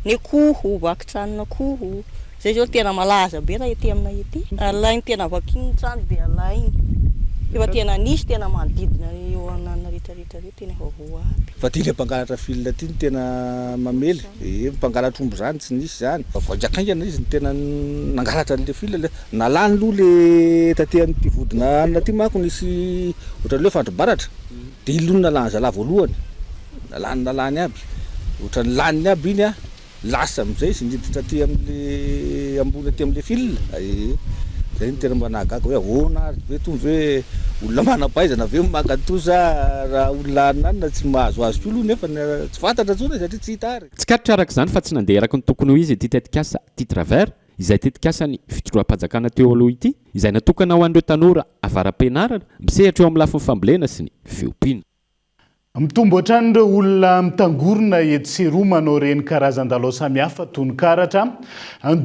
ny akoho vakitranona akoho zay zao tena malaza be raha ety aminay ety alainy tena vakiny trano dia alainy efa tena nisy tena manodidina eo anana rehetrarehetra reo tena efa voaby fa ty le mpangalatra fil ty ny tena mamely mpangalatra omby zany tsy nisy zany voajakaingana izy ny tena nangalatra an'le fil le nalany aloha le tatehan'ity vodina anina ty manko nisy ohatran'le fandrobaratra de ilonona lany zala voalohany nalany aby ohatran'ny laniny aby iny a lasa am'izay sy niditra ty am'le ambony aty am'le fil zay ny tena mba nahagaga hoe ahoana ve tonga hoe olona manam-pahaizana ve makatoza raha olona anina tsy mahazoazo ko aloha nefa tsy fantatra tsona satria tsy hita ary tsy karitra araka izany fa tsy nandeha araky ny tokony ho izy ity tetikasa ty travers izay tetikasany fitroam-panjakana teo aloha ity izay natokana ho an'ireo tanora avaram-pianarana misehatra eo amin'ny lafiny fambolena sy ny fiompiana. Mitombo hatrany ireo olona mitangorona eto sy eroa manao reny karazan-dalao samihafa toy ny karatra,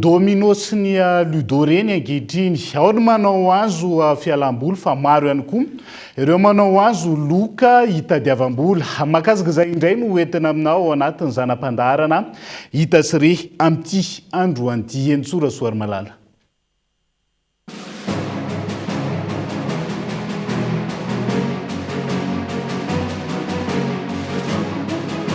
domino sy ny ludo reny ankehitriny. Ao ny manao azo fialam-boly fa maro ihany koa ireo manao azo loka hitadiavam-boly. Mahakasika izay indray no entina aminao anatin'ny zanam-pandaharana hita sy re amin'ity andro anty Entsora Soarimalala.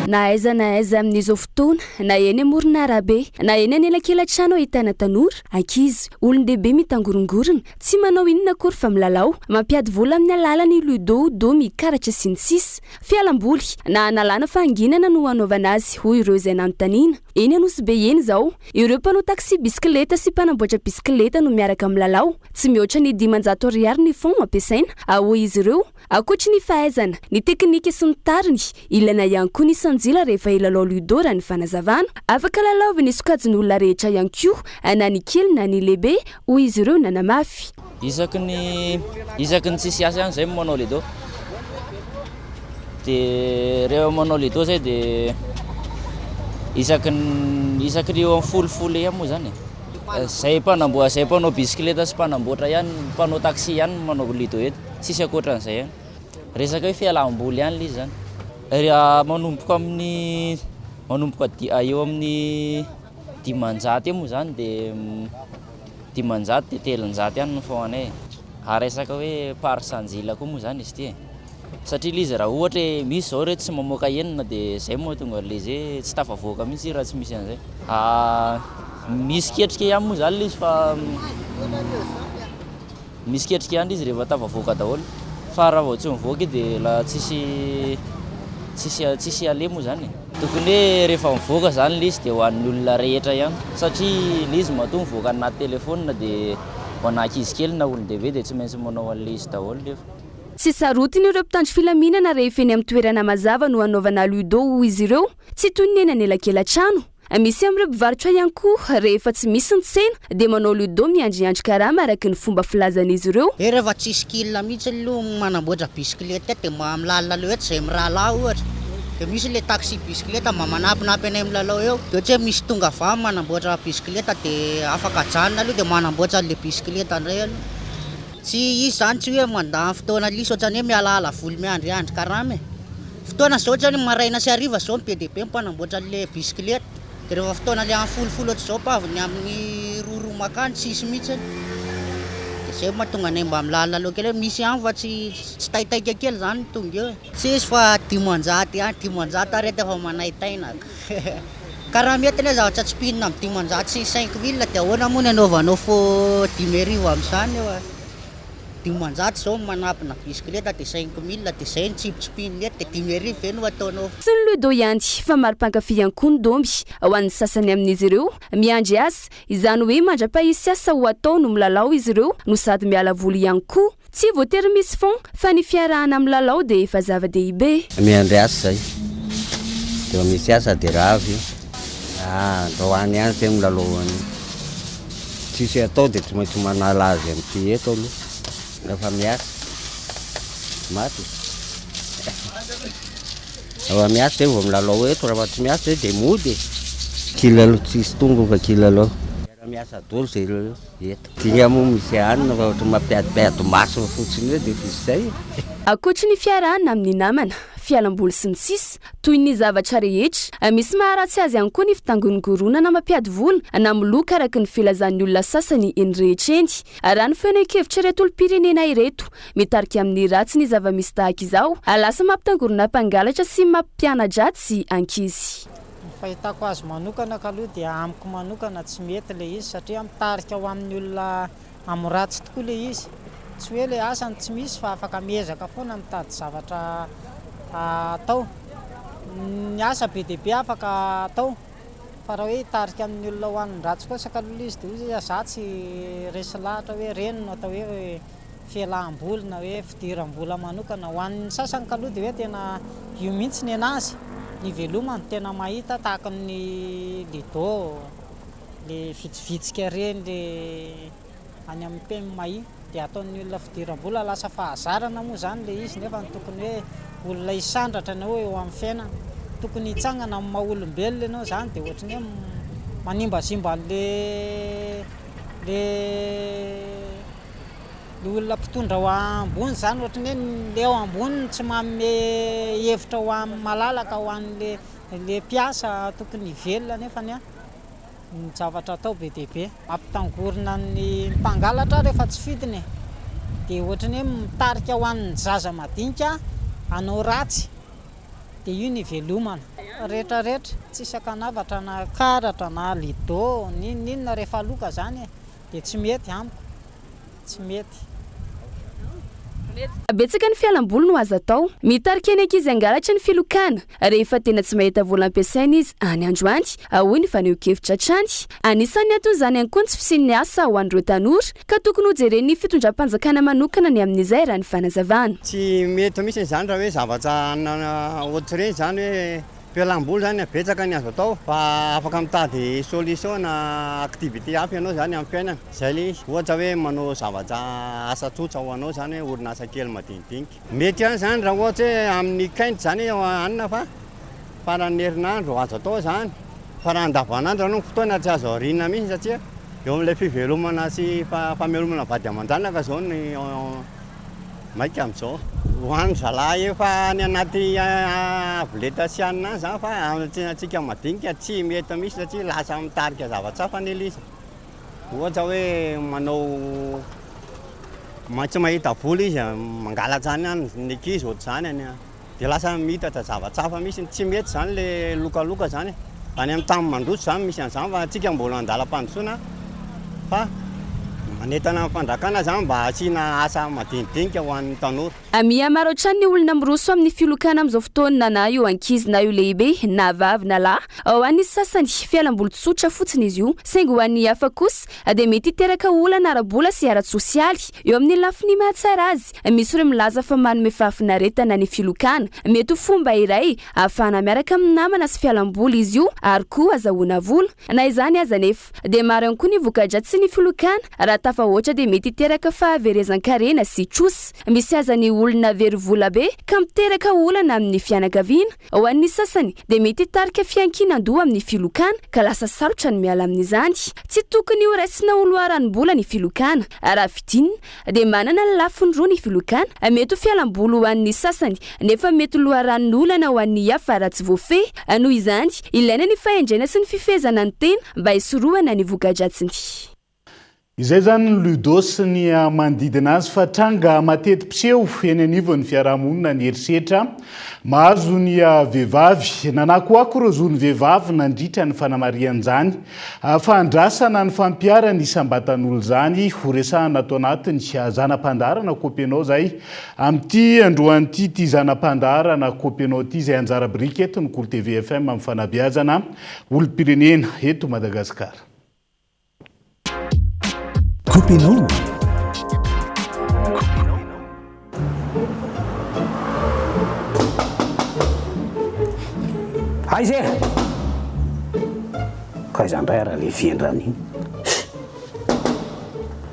Na aiza amin'izao fotoana na eny amorona arabe na eny anelakelan-trano ahitana tanora ankizy olon-dehibe mitangorongorona tsy manao inona akory fa milalao mampiady vola amin'ny alalany ludo domy karatra sy ny sisa fialam-boly na analana fahanginana no anaovana azy hoy ireo izay nanontaniana eny Anosibe eny zao ireo mpanao taxi bisikileta sy mpanamboatra bisikileta no miaraka milalao tsy mihoatra ny 500 ariary ny fond ampiasaina ahoy izy ireo akoatra ny fahaizana ny teknika sy ny tariny ilana ihany koa ny sanjila rehefa ilalao ludo raha ny fanazavana afaka lalaovina sokajiny olona rehetra ihany koa na ny kely na ny lehibe hoy izy ireo nanamafy isaky ny tsisy asa ihany zay manao ludo de rehefa manao ludo zay de isaky ny eo amin'ny folofolo ihany moa zany zay mpanao bisikileta sy mpanamboatra ihany mpanao taxi ihany manao ludo eto tsisy akoatran'izay ihany resaka hoe fialam-boly ihany l'izy zany manomboka eo amin'ny 500 eo moa zany de 500 de 300 ihany no foanay ary resaka hoe pary sanjila koa moa zany izy ty satria lizy raha ohatra misy zao reto tsy mamoaka enina de zay moa tonga lizy tsy tafavoaka mihitsy raha tsy misy an'izay misy ketrika ihany moa zany lizy fa misy ketrika ihany izy rehefa tafavoaka daholo fa raha vao tsy mivoaka de la tsisy ale moa zany tokony hoe rehefa mivoaka zany lizy de ho an'ny olona rehetra ihany satria lizy matoa mivoaka anaty telefona de ho an'ankizy kely na olon-dehibe de tsy maintsy manao an'lizy daholo lefa tsy sarotiny ireo mpitandro filaminana rehefa eny amin'ny toerana mazava no anaovana ludo hoy izy ireo tsy toy ny eny anelakelan-trano misy amin'ireo mpivarotra ihany koa rehefa tsy misy ny tsena de manao ludo miandriandry karama araky ny fomba filazan'izy ireo rehefa tsy skill mihitsy aloha manamboatra bisikileta de milalao eo zay mirahalahy ohatra de misy le taxi bisikileta mamanapinapy anay milalao eo de ohatra hoe misy tonga vamy manamboatra bisikileta de afaka janona aloha de manamboatra le bisikileta ndray aloha tsy izy zany tsy hoe mandany fotoana lisy ohatrany hoe mialaala voly miandriandry karama fotoana zao ohatrany maraina sy hariva zao be de be mpanamboatra le bisikileta de rehefa fotoana le folofolo ohatr' zao paviny amin'ny roroa makany tsisy mihitsy de zay mahatonga anay mba milalina aloha kely misy ihany fa tsy taitaika kely zany tonga eo tsy izy fa 500 ihany 500 arety efa manaitaina karaha mety le zavatra tsy pinina amin'ny 500 sy 5000 de ahoana moa ny anaovanao fo 10,000 amin'izany eo 500 zao manapina bisikileta de 5000 de zay ny tsipitsipiny eto de 10,000 no ataonao tsy ny ludo ihany fa maro mpankafy ihany koa ny domy ho an'ny sasany amin'izy ireo miandry asa izany hoe mandra-pahisy asa ho atao no milalao izy ireo no sady miala voly ihany koa tsy voatery misy fon fa ny fiarahana amin'ny lalao de efa zava-dehibe miandry asa zay de misy asa de ravy ndao any ihany tegna milalao any tsisy atao de tsy maintsy manala azy amin'ity eto aloha rehefa miasa maty rehefa miasa de vao milalao eto rehefa tsy miasa de mody kilalao tsisy tonga fa kilalao miasa dolo zay eto tigna moa misy anina fa ohatra mampiadipiady maso fotsiny hoe de fisy zay akoatra ny fiarahana amin'ny namana fialamboly sy ny sisy toy ny zavatra rehetra misy maharatsy azy ihany koa ny fitangoningoronana mampiady vola na miloka araky ny filazan'ny olona sasany eny rehetra eny raha ny feona-kevitra ireto olom-pirenena ireto mitarika amin'ny ratsy ny zava-misy tahaka izao lasa mampitangorona mpangalatra sy mampianadraty sy ankizy. Fahitako azy manokana kaloha dia amiko manokana tsy mety le izy satria mitarika ho amin'ny olona amoratsy tokoa le izy. Tsy hoe le asany tsy misy fa afaka miezaka foana mitady zavatra atao. Ny asa be dia be afaka atao fa raha hoe hitarika amin'ny olona ho an'ny ratsy kosa kaloha izy dia za tsy resy lahatra hoe reny no atao hoe fialam-boly na hoe fidiram-bola manokana ho an'ny sasany kaloha dia hoe tena io mihitsy ny anazy. Ny velomany tena mahita tahaka ny lido, le vitsivitsika reny le any amin'ny PMI dia ataon'ny olona fidiram-bola lasa fahazarana moa zany le izy nefa tokony hoe olona isandratra na hoe eo amin'ny fiainana tokony hitsangana amin'ny maha-olombelona ianao zany dia ohatrany hoe manimbasimba le olona mpitondra ho ambony zany ohatrany hoe le eo ambony tsy manome hevitra ho amin'ny malalaka ho an'le mpiasa tokony hivelona nefa ny zavatra atao be dia be mampitangorona ny mpangalatra rehefa tsy fidiny dia ohatrany hoe mitarika ho an'ny zaza madinika anao ratsy dia io ny velomana rehetrarehetra tsisy akanavatra na karatra na lido ninona rehefa loka zany dia tsy mety amiko tsy mety. Betsaka ny fialam-boly no azo atao mitarika eny ankizy angalatra ny filokana rehefa tena tsy mahita vola ampiasaina izy any androany hoy ny faneho-kevitra trany anisan'ny atao izany ihany koa ny tsy fisian'ny asa ho an'ireo tanora ka tokony hojeren'ny fitondram-panjakana manokana ny amin'izay raha ny fanazavana. Tsy mety misy zany raha hoe zavatra ohatr'ireny zany hoe fialam-boly zany betsaka ny azo atao fa afaka mitady solution na activité hafa ianao zany amin'ny fiainana zay le izy ohatra hoe manao zavatra asa tsotra ho anao zany hoe orinasa kely madinidinika mety ihany zany raha ohatra hoe amin'ny kainty zany anina fa faran'ny herinandro azo atao zany fa raha andavanandro anao fotoana tsy azo aoriana mihitsy satria eo amin'ilay fivelomana sy famelomana vady aman-janaka zao ny maika amin'izao hoandro zalahy efa ny anaty avoleta sy anina zany fa antsika madinika tsy mety misy satria lasa mitarika zavatra hafa ny elisa ohatra hoe manao tsy mahita vola izy mangalatra any any ny ankizy ohatr'izany any dia lasa mitatra zavatra hafa misy tsy mety zany le lokaloka zany any amin'ny tany mandroso zany misy an'izany fa antsika mbola andalam-pandrosoana fa manentana fandrakana zany mba asiana asa madinidinika ho an'ny tanora. Miha maro hatrany ny olona miroso amin'ny filokana amin'izao fotoana na io ankizy na io lehibe na vavy na lahy ao an'ny sasany fialam-boly tsotra fotsiny izy io saingy ho an'ny hafa kosa dia mety hiteraka olana ara-bola sy ara-tsosialy eo amin'ny lafiny mahatsara azy misy ireo milaza fa manome fahafinaretana ny filokana mety ho fomba iray ahafahana miaraka amin'ny namana sy fialam-boly izy io ary koa azahoana vola na izany aza nefa dia maro ihany koa ny voka-dratsy ny filokana raha tafa ohatra dia mety hiteraka fahaverezan-karena sy tsosa misy aza ny olona very vola be ka miteraka olana amin'ny fianakaviana ho an'ny sasany dia mety hitarika fiankinan-doha amin'ny filokana ka lasa sarotra ny miala amin'izany tsy tokony ho raisina oloaram-bola ny filokana raha fidinina dia manana ny lafiny roa ny filokana mety ho fialam-boly ho an'ny sasany nefa mety loaran'olana ho an'ny hafa raha tsy voafehy noho izany ilaina ny fahendrena sy ny fifezana ny tena mba hisorohana ny voka-dratsiny. Izay zany ny ludo sy ny manodidina azy fa tranga mateti-piseho eny anivon'ny fiarahamonina ny herisetra mahazo ny vehivavy nanakoako ireo zon'ny vehivavy nandritra ny fanamarian'izany fa andrasana ny fampiarana isam-batan'olo zany ho resahana atao anatiny zanam-pandarana kompianao zay amin'ity androan'ity ty zanam-pandarana kompianao ty zay anjara biriky eto ny Kolo TV FM amin'ny fanabeazana olom-pirenena eto Madagasikara. Kompianao aiza ka izandray raha le viendrana iny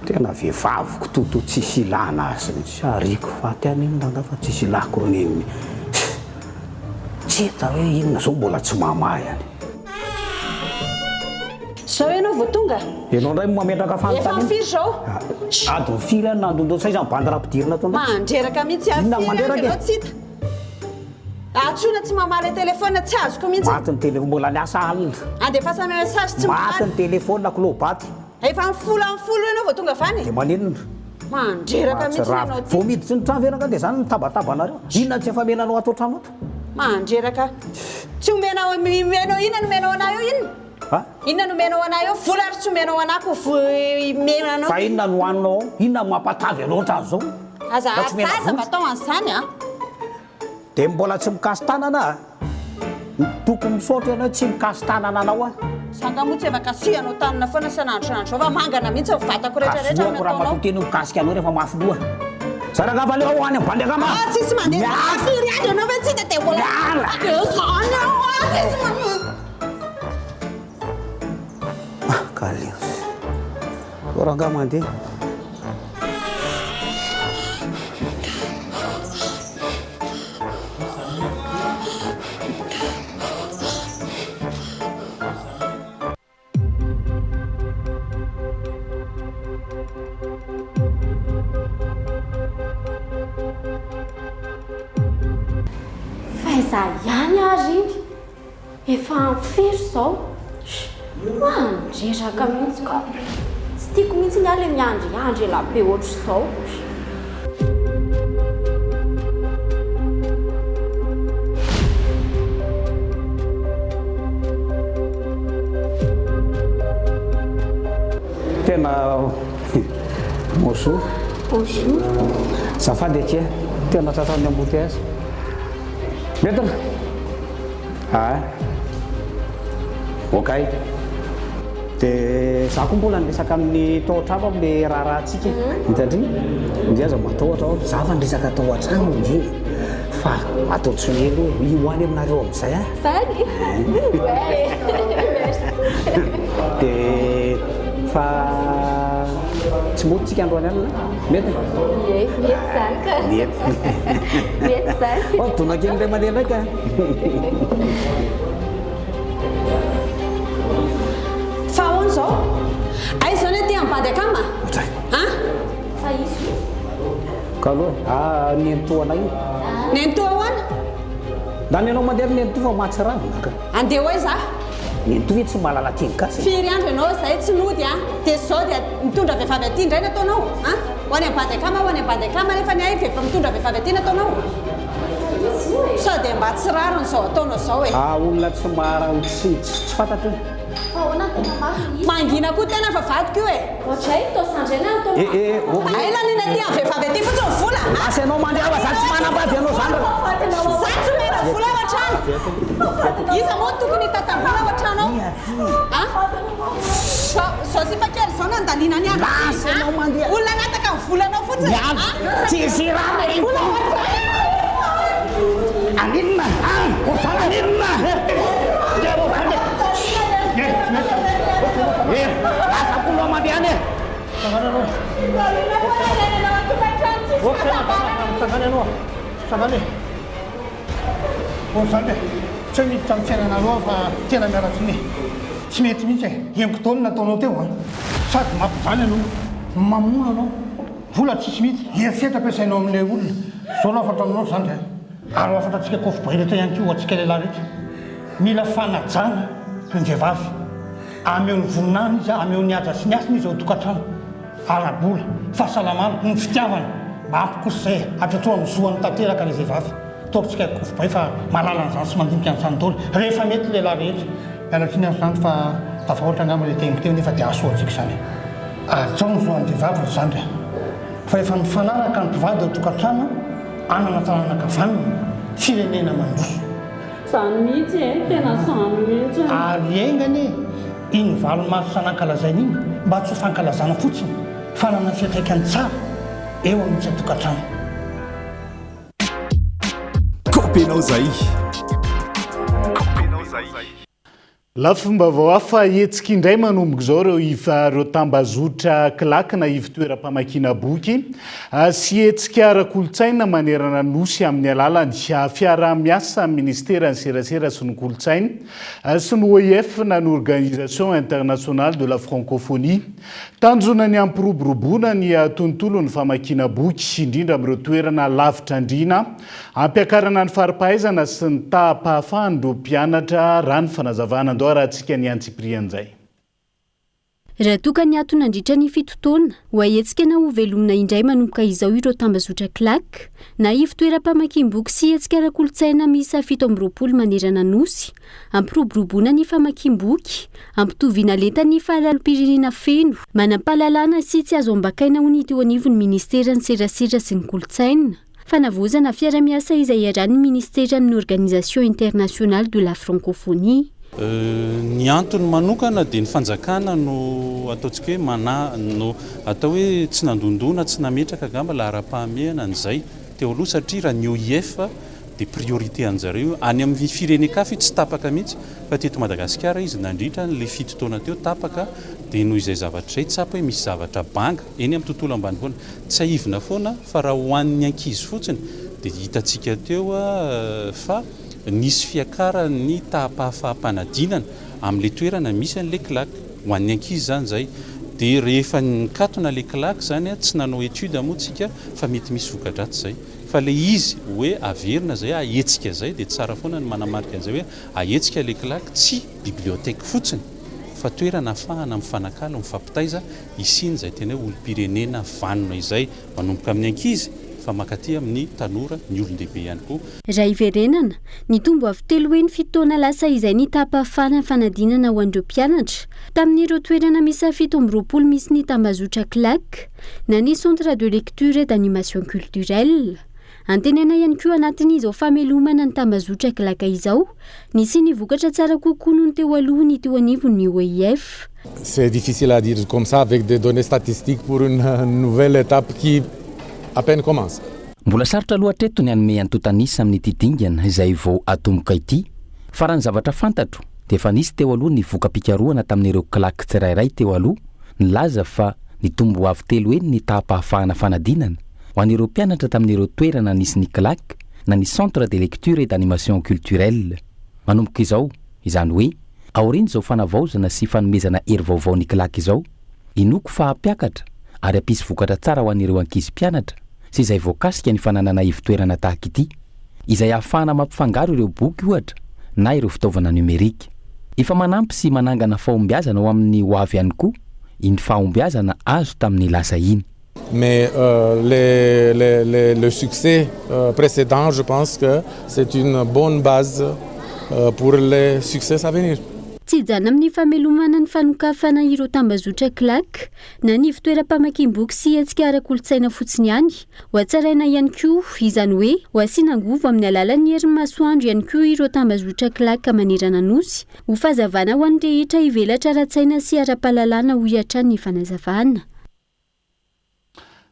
tena vehivaviko toto tsisy ilana azy sy ariko fa tiany indanga fa tsisy ilako roneny tsy hita hoe inona zao mbola tsy mamahy any zao ianao vao tonga ianao ndray mametraka fanontany efa firy zao ady firy any nandondosay zany bandy raha-pidirina to mandreraka mihitsy afiry anao tsy hita atsona tsy mamaly telefona tsy azoko mihitsy maty ny telefona mbola niasa alina andefasa me message tsy maty ny telefona kilobaty efa mifolo ianao vao tonga avany dia maninona mandreraka mihitsy anao vao miditsy ny trano venaka dia zany nitabatabanaareo inona tsy efa menanao ato trano ato mandreraka tsy omenao inona no menao anay eo inona no menao anay eo vola ary tsy omenao anako menanao fa inona no hoaninao ao inona mampatavy loatra azy zao aza mba atao an'izany a dia mbola tsy mikasy tanana tokony misaotra ianao tsy mikasy tanana anao a sanga moa tsy evakasihanao tanana foana sanandronandro fa mangana mihitsy vatako rehetrarehetra kasiloako raha matoteny mikasika anao rehefa mafy loha sarangava leo hoany ambandeka ma tsisy mandeha afiry andro anao ve tsy dia mbola zany kalio oranga mandeha faiza ihany ary efa firy zao mandreraka mihitsy ka tsy tiako mihitsy ny ale miandryandry elabe ohatry zao tena bonjour bonjour zafady akia tena tratrany embouteillage metana okay dia za koa mbola niresaka amin'ny tao an-trano amin'le raharahantsika hitandry indri aza mataotra ao za fa niresaka tao an-trano indri fa atao tsonelo ioany aminareo amin'izay a zany dia fa tsy motytsika androany alina mety mety zany ka mety zany donakely ray mandeha ndraika fa ahoana zao aiza zany ty ambady akama fa izy ka aloha nentoana io nento ahoana dany ianao mandeha nento fa matsy ravina ka andeha hoe za nento hoe tsy mahalala teny kasy firy andro ianao zay tsy nody a dia zao dia mitondra vehivavy aty indray nataonao ho any ambady akama ho any ambady akama nefa ny ay mitondra vehivavy aty nataonao sao dia mba tsy rariny zao ataonao zao e olona tsy tsy fantatra mangina koa tena fa vadiko io e ohatray tosandraina aina nina ty amin'ny vehivavy aty fotsiny vola asa ianao mandeha za tsy manambady ianao zany za tsy mena vola ao an-trano iza moa tokony hitatavola ao an-trano ao zao sy fa kely zao nandalina ny andro olona anataka ny volanao fotsiny tsisy raha aninona aninona asakolo mandeha any sagany anao sagany zany tsy miditra mitsainanareo fa tena miaratsiny tsy mety mihitsy e emiko taony nataonao teo sady mampizany anao mamona anao vola tsisy mihitsy eriseta ampiasainao amin'ilay olona zao lafatra aminao zany de ary afatra atsika kofiboay rehetra ihany ko atsika lehilahy rehetra mila fanajana toy-ny-vehivavy ameo ny voninany izy ameo ny aja sy ny asiny izy ao tokantrano arabola fahasalamana ny fitiavana mba ampikosa zay atratro amizoany tanteraka ilay vehivavy taokotsika kofiboay fa malala n'izany sy mandinika n'izany taoly rehefa mety lehilahy rehetra mialatsiny azo zany fa dafa ohatra angamba le tembo teo nefa dia asoa atsika zany atsao ny zoan'ny vehivavy zany re fa efa mifanaraka ny mpivady ao tokantrano anana tananakavanina firenena mandroso zany mihitsy e tena zany mihitsy ary engany iny valomaso sanankalazany iny mba tsy ho fankalazana fotsiny fa nana fiatraikany tsara eo amin'itsy atokantrano kopinao zay lafomba vaoafa hetsika indray manomboka zao reo tambazotra klak na ivitoeram-pamakina boky sy hetsika ara-kolotsaina manerana nosy amin'ny alalany fiara-miasa ministera ny serasera sy ny kolotsaina sy ny OIF na ny organisation internationale de la francophonie tanjona ny ampiroboroboana ny tontolo ny famakina boky indrindra amin'ireo toerana lavitra andrina ampiakarana ny faripahaizana sy ny tahapahafahany mpianatra raha ny fanazavana raha antsika ny antsiprian'izay raha toka ny ato nandritra ny fitotoana ho ahetsika na ho velomina indray manomboka izao ireo tambazotra klak na ivitoeram-pamakim-boky sy hetsika ara-kolotsaina misa 7 manerana nosy ampiroboroboana ny famakim-boky ampitoviana lenta ny fahalalom-pirenena feno manampahalalana sy tsy azo ambakaina ho ny teo anivon'ny ministera ny serasera sy ny kolotsaina fanavozana fiara-miasa izay iarany ministera amin'ny organisation internationale de la francophonie ny antony manokana dia ny fanjakana no ataontsika hoe no atao hoe tsy nandondona tsy nametraka gamba lahara-pahamehana an'izay teo aloha satria raha ny OIF dia priorité an'jareo any amin'ny firenekafa tsy tapaka mihitsy fa teto Madagasikara izy nandritra le fitotoana teo tapaka dia noho izay zavatra izay tsapa hoe misy zavatra banga eny amin'ny tontolo ambanivohitra tsy ahivina foana fa raha ho an'ny ankizy fotsiny dia hitantsika teo fa nisy fiakarany tahapahafaham-panadinana amin'le toerana misy an'le klak ho an'ny ankizy zany zay dia rehefa nikatona le klak zany tsy nanao étude moa tsika fa mety misy vokadratsy zay fa le izy hoe averina zay ahetsika zay dia tsara foana ny manamarika an'izay hoe ahetsika le klak tsy biblioteka fotsiny fa toerana ahafahana mifanakalo mifampitaiza isiny zay tena hoe olom-pirenena vanona izay manomboka amin'ny ankizy fa makaty amin'ny tanora ny olon-dehibe ihany koa raha iverenana ny tombo avy telo hoe ny fitoana lasa izay ny tapahafana fanadinana ho an'ireo mpianatra tamin'ireo toerana misa 7 misy ny tambazotra klak na ny centre de lecture et d'animation culturelle antenena ihany koa anatin'izao famelomana ny tambazotra klak izao nisy ny vokatra tsara kokoa noho ny teo aloha ny teo anivon'ny OIF. C'est difficile à dire comme ça avec des données statistiques pour une nouvelle étape qui à peine commence. Mbola sarotra loatra eto ny anome antotanisa amin'ity dingana izay vao atomboka ity fa raha ny zavatra fantatro dia efa nisy teo aloha ny voka-pikarohana tamin'ireo klak tsirairay teo aloha nilaza fa ny tombo avy telo eny ny tahapahafahana fanadinana ho an'ireo mpianatra tamin'ireo toerana nisy ny klak na ny centre de lecture et d'animation culturelle manomboka izao izany hoe aoriany izao fanavaozana sy fanomezana hery vaovao ny klak izao inoko fahampiakatra ary ampisy vokatra tsara ho an'ireo ankizy mpianatra sy izay voakasika ny fananana ivitoerana tahaka ity izay ahafahana mampifangaro ireo boky ohatra na ireo fitaovana numerika efa manampy sy manangana fahombiazana ho amin'ny ho avy ihany koa iny fahombiazana azo tamin'ny lasa iny. Mais le succès précédent, je pense que c'est une bonne base pour les succès à venir. Tsy jana amin'ny famelomana ny fanokafana ireo tambazotra klak na ny fitoeram-pamakim-boky sy hetsika ara-kolotsaina fotsiny ihany ho atsaraina ihany koa izany hoe ho asiana angovo amin'ny alalan'ny herin'ny masoandro ihany koa ireo tambazotra klak manerana nosy ho fahazavana ho an'ny rehetra hivelatra ara-tsaina sy ara-pahalalana ho hiatra ny fanazavana.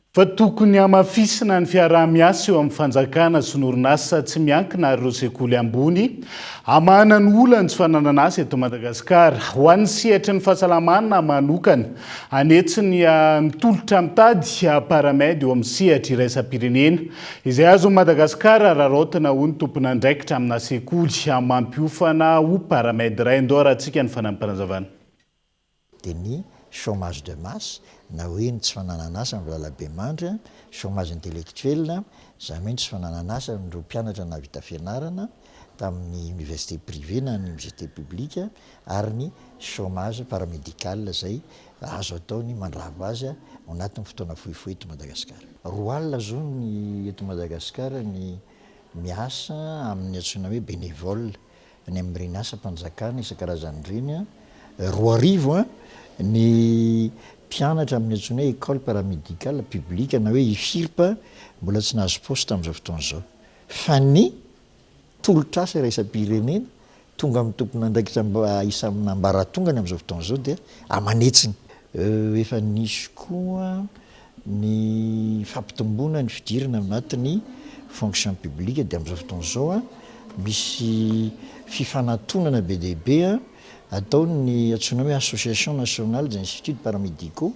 Fa tokony hamafisina ny fiaraha-miasa eo amin'ny fanjakana sy ny orinasa tsy miankina ary ireo sekoly ambony hamahana ny olana tsy fananana asa eto Madagasikara ho an'ny sehatra ny fahasalamana manokana anetsiny mitolotra mitady paramedy eo amin'ny sehatra iraisam-pirenena izay azo Madagasikara rarotana ho ny tompon'andraikitra amina sekoly mampiofana ho paramedy iray andao raha antsika ny fanampanazavana. Chômage de masse na hoe ny tsy fananana asa amin'ny lalabe mandry chômage intellectuel zany hoe tsy fananana asa amin'ireo mpianatra na vita fianarana tamin'ny université privée na ny université publique ary ny chômage paramédical zay azo ataony mandrava azy ao anatin'ny fotoana fohifohy eto Madagasikara. Roa alina zao ny eto Madagasikara ny miasa amin'ny antsoina hoe bénévole ny amin'ireny asa mpanjakana isan-karazany ireny roa arivo ny mpianatra amin'ny antsoina hoe école paramédicale publique na hoe IFIRP mbola tsy nahazo poste amin'izao fotoana izao fa ny tolotra asa iraisam-pirenena tonga amin'ny tompon'andraikitra isan'ny ambaratongany amin'izao fotoana izao dia amanetsiny. Efa nisy koa ny fampitomboana ny fidirana anatin'ny fonction publique dia amin'izao fotoana izao misy fifanantonana be dia be ataony antsoina hoe association nationale des instituts paramédicaux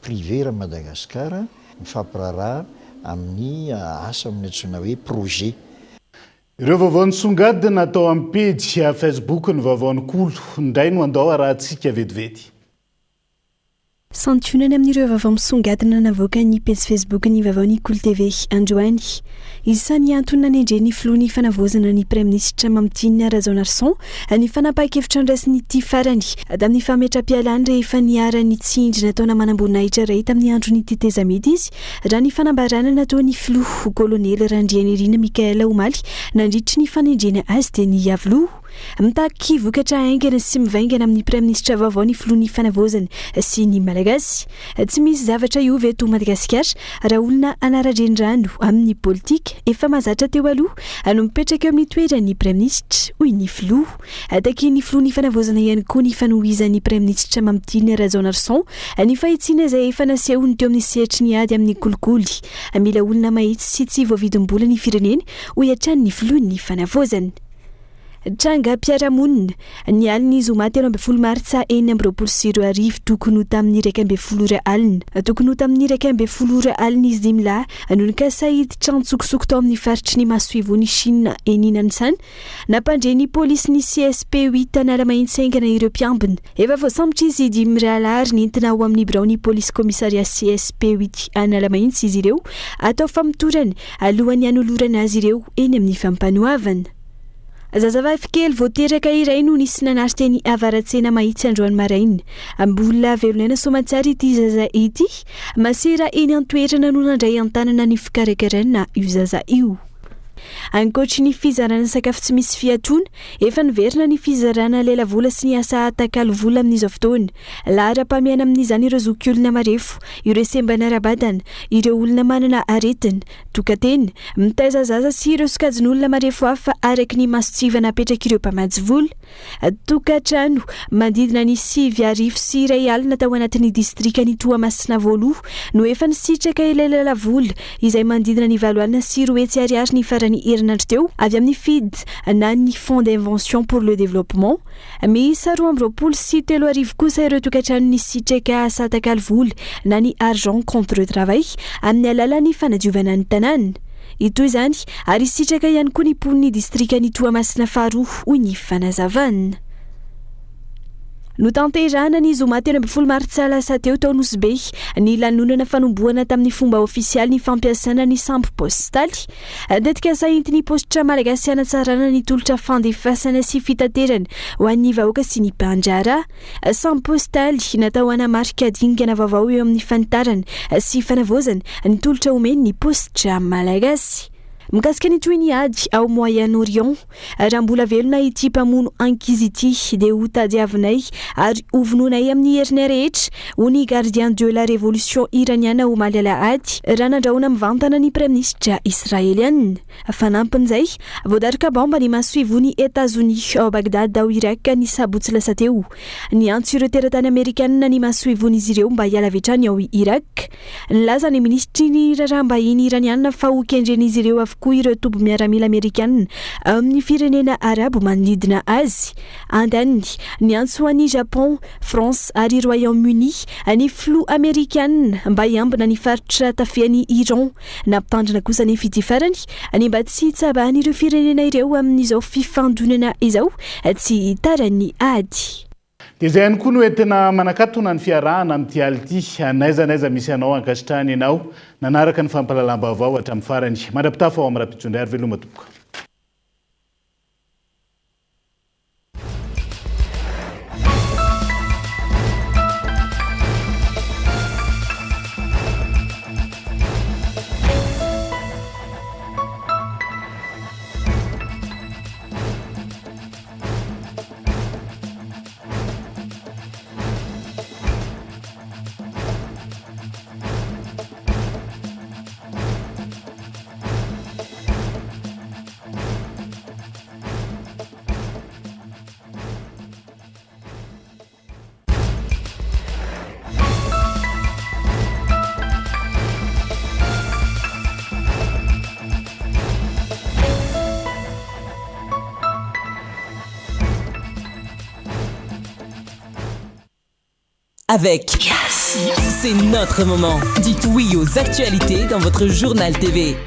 privé ra Madagasikara mifampiraraha amin'ny asa amin'ny antsoina hoe projet. Ireo vaovao nisongadina natao amin'ny page Facebook ny vaovaon'nkolo indray no andao arahantsika vetivety. Santionany amin'ireo vaovao misongadina navoaka ny page Facebook ny vaovaon'ny Kolo TV androany. Isan'ny antony nanendreny filohan'ny fanavozana ny Praiministra Mamitine Razonarson ny fanapakevitra andrasiny ity farany tamin'ny fametram-pialany rehefa niarany tsindry nataona manambonahitra iray tamin'ny androny ity tezamedy izy raha ny fanambarana nataon'ny filoha kolonely Randrianirina Mikaela Omaly nandritry ny fanendrena azy dia ny avloha. Mitaky vokatra aingana sy mivaingana amin'ny Praiministra vaovao ny filohan'ny fanavozana sy ny Malagasy. Tsy misy zavatra iova eto Madagasikara raha olona anara-drendrano amin'ny politika efa mahazatra teo aloha no mipetraka eo amin'ny toeran'ny Praiministra hoy ny filoha. Taky ny filohan'ny fanavozana ihany koa ny fanohizan'ny Praiministra Mamitine Razonarson ny fahitsiana izay efa nasehony teo amin'ny sehatry ny ady amin'ny kolikoly. Mila olona mahitsy sy tsy voavidim-bola ny firenena hoy hatrany ny filohan'ny fanavozana. Tranga mpiara-monina ny aliny zoma 13 Martsa 2020 tokony ho tamin'ny 112 alina. Tokony ho tamin'ny 112 alina izy dimla noho ny kasahidy trantsokosoko tao amin'ny faritry ny Masoivony Chine Eninansan. Nampandreny polisy ny CSP 8 analamahitsy aingana ireo mpiambina. Efa voasambotra izy dimralary nentina ao amin'ny biraon'ny polisy komisaria CSP 8 analamahitsy izy ireo atao famitorana alohan'ny anolorana azy ireo eny amin'ny fampanoavana. Zazavavy kely voateraka iray no nisy nanary teny avaratsena mahitsy androany maraina. Mbola velonena somatsara ity zaza ity, masera eny antoerana no nandray antanana ny fikarakarana io zaza io. Ankoatry ny fizarana sakafo tsy misy fiatrona, efa niverina ny fizarana lela vola sy ny asa atakalo vola amin'izao fotoana. Lahara-pamiana amin'izany ireo zoky olona marefo, ireo sembana rabatana, ireo olona manana aretina, tokatena, mitaiza zaza sy ireo sokajin'olona marefo hafa araky ny masotsivana apetraka ireo mpamady vola. Tokatrano mandidina ny 7 sy 1 alina tao anatin'ny distrika ny Toamasina voaloha no efa nisitraka ilay vola izay mandidina ny 7 alina sy 2 hetsy ariary ny farany herinandro teo avy amin'ny FID na ny Fonds d'invention pour le développement. Miisa 20 sy 3 kosa ireo tokatrano nisitraka asa atakalo vola na ny argent contre le travail amin'ny alalan'ny fanadiovana ny tanàna. Ito izany ary sitraka ihany koa ny pon'ny distrika ny Toamasina faharoa hoy ny fanazavana. Notanterana ny zoma 13 Martsa lasa teo tao Nosbe ny lanonana fanombohana tamin'ny fomba ofisialy ny fampiasana ny sambo postaly. Detika sahintiny positra malagasy anatsarana ny tolotra fandefasana sy fitaterana ho an'ny vahoaka sy ny mpandrara. Sambo postaly natao hanamarika dingana vaovao eo amin'ny fanitarana sy fanavozana ny tolotra omeny ny positra malagasy. Mikasika ny toy ny ady ao Moyen-Orient, raha mbola velona ity mpamono ankizy ity dia ho tadiavinay ary ovononay amin'ny herinay rehetra ho ny gardien de la révolution iraniana Omaly Al-Ahady raha nandrahona mivantana ny Praiministra Israeliana. Fanampin'izay, voadarika bomba ny Masoivony États-Unis ao Bagdad ao Irak ny sabotsy lasa teo. Ny antso ireo teratany Amerikanina ny Masoivony izy ireo mba hiala avy hatrany ao Irak. Nilaza ny ministry ny raharaham-bahiny iraniana fa ho kendren'izy ireo avokoa ireo tobo miaramila Amerikanina amin'ny firenena Arabo manodidina azy. Andaniny ny antso an'i Japon, France ary Royaume-Uni ny filoha Amerikanina mba hiambina ny faritra tafian'i Iran. Nampitandrina kosa ny fitifarany ny mba tsy hitsabahana ireo firenena ireo amin'izao fifandonana izao tsy hitarany ady. Dia izay ihany koa no entina manakatona ny fiarahana amin'ity ality anaiza misy anao ankasitrahany ianao nanaraka ny fampalalam-baovao hatramin'ny farany. Mandra-pitafa ao amin'ny rapitondray ary veloma toboka. avec Yes. C'est notre moment. Dites oui aux actualités dans votre journal TV.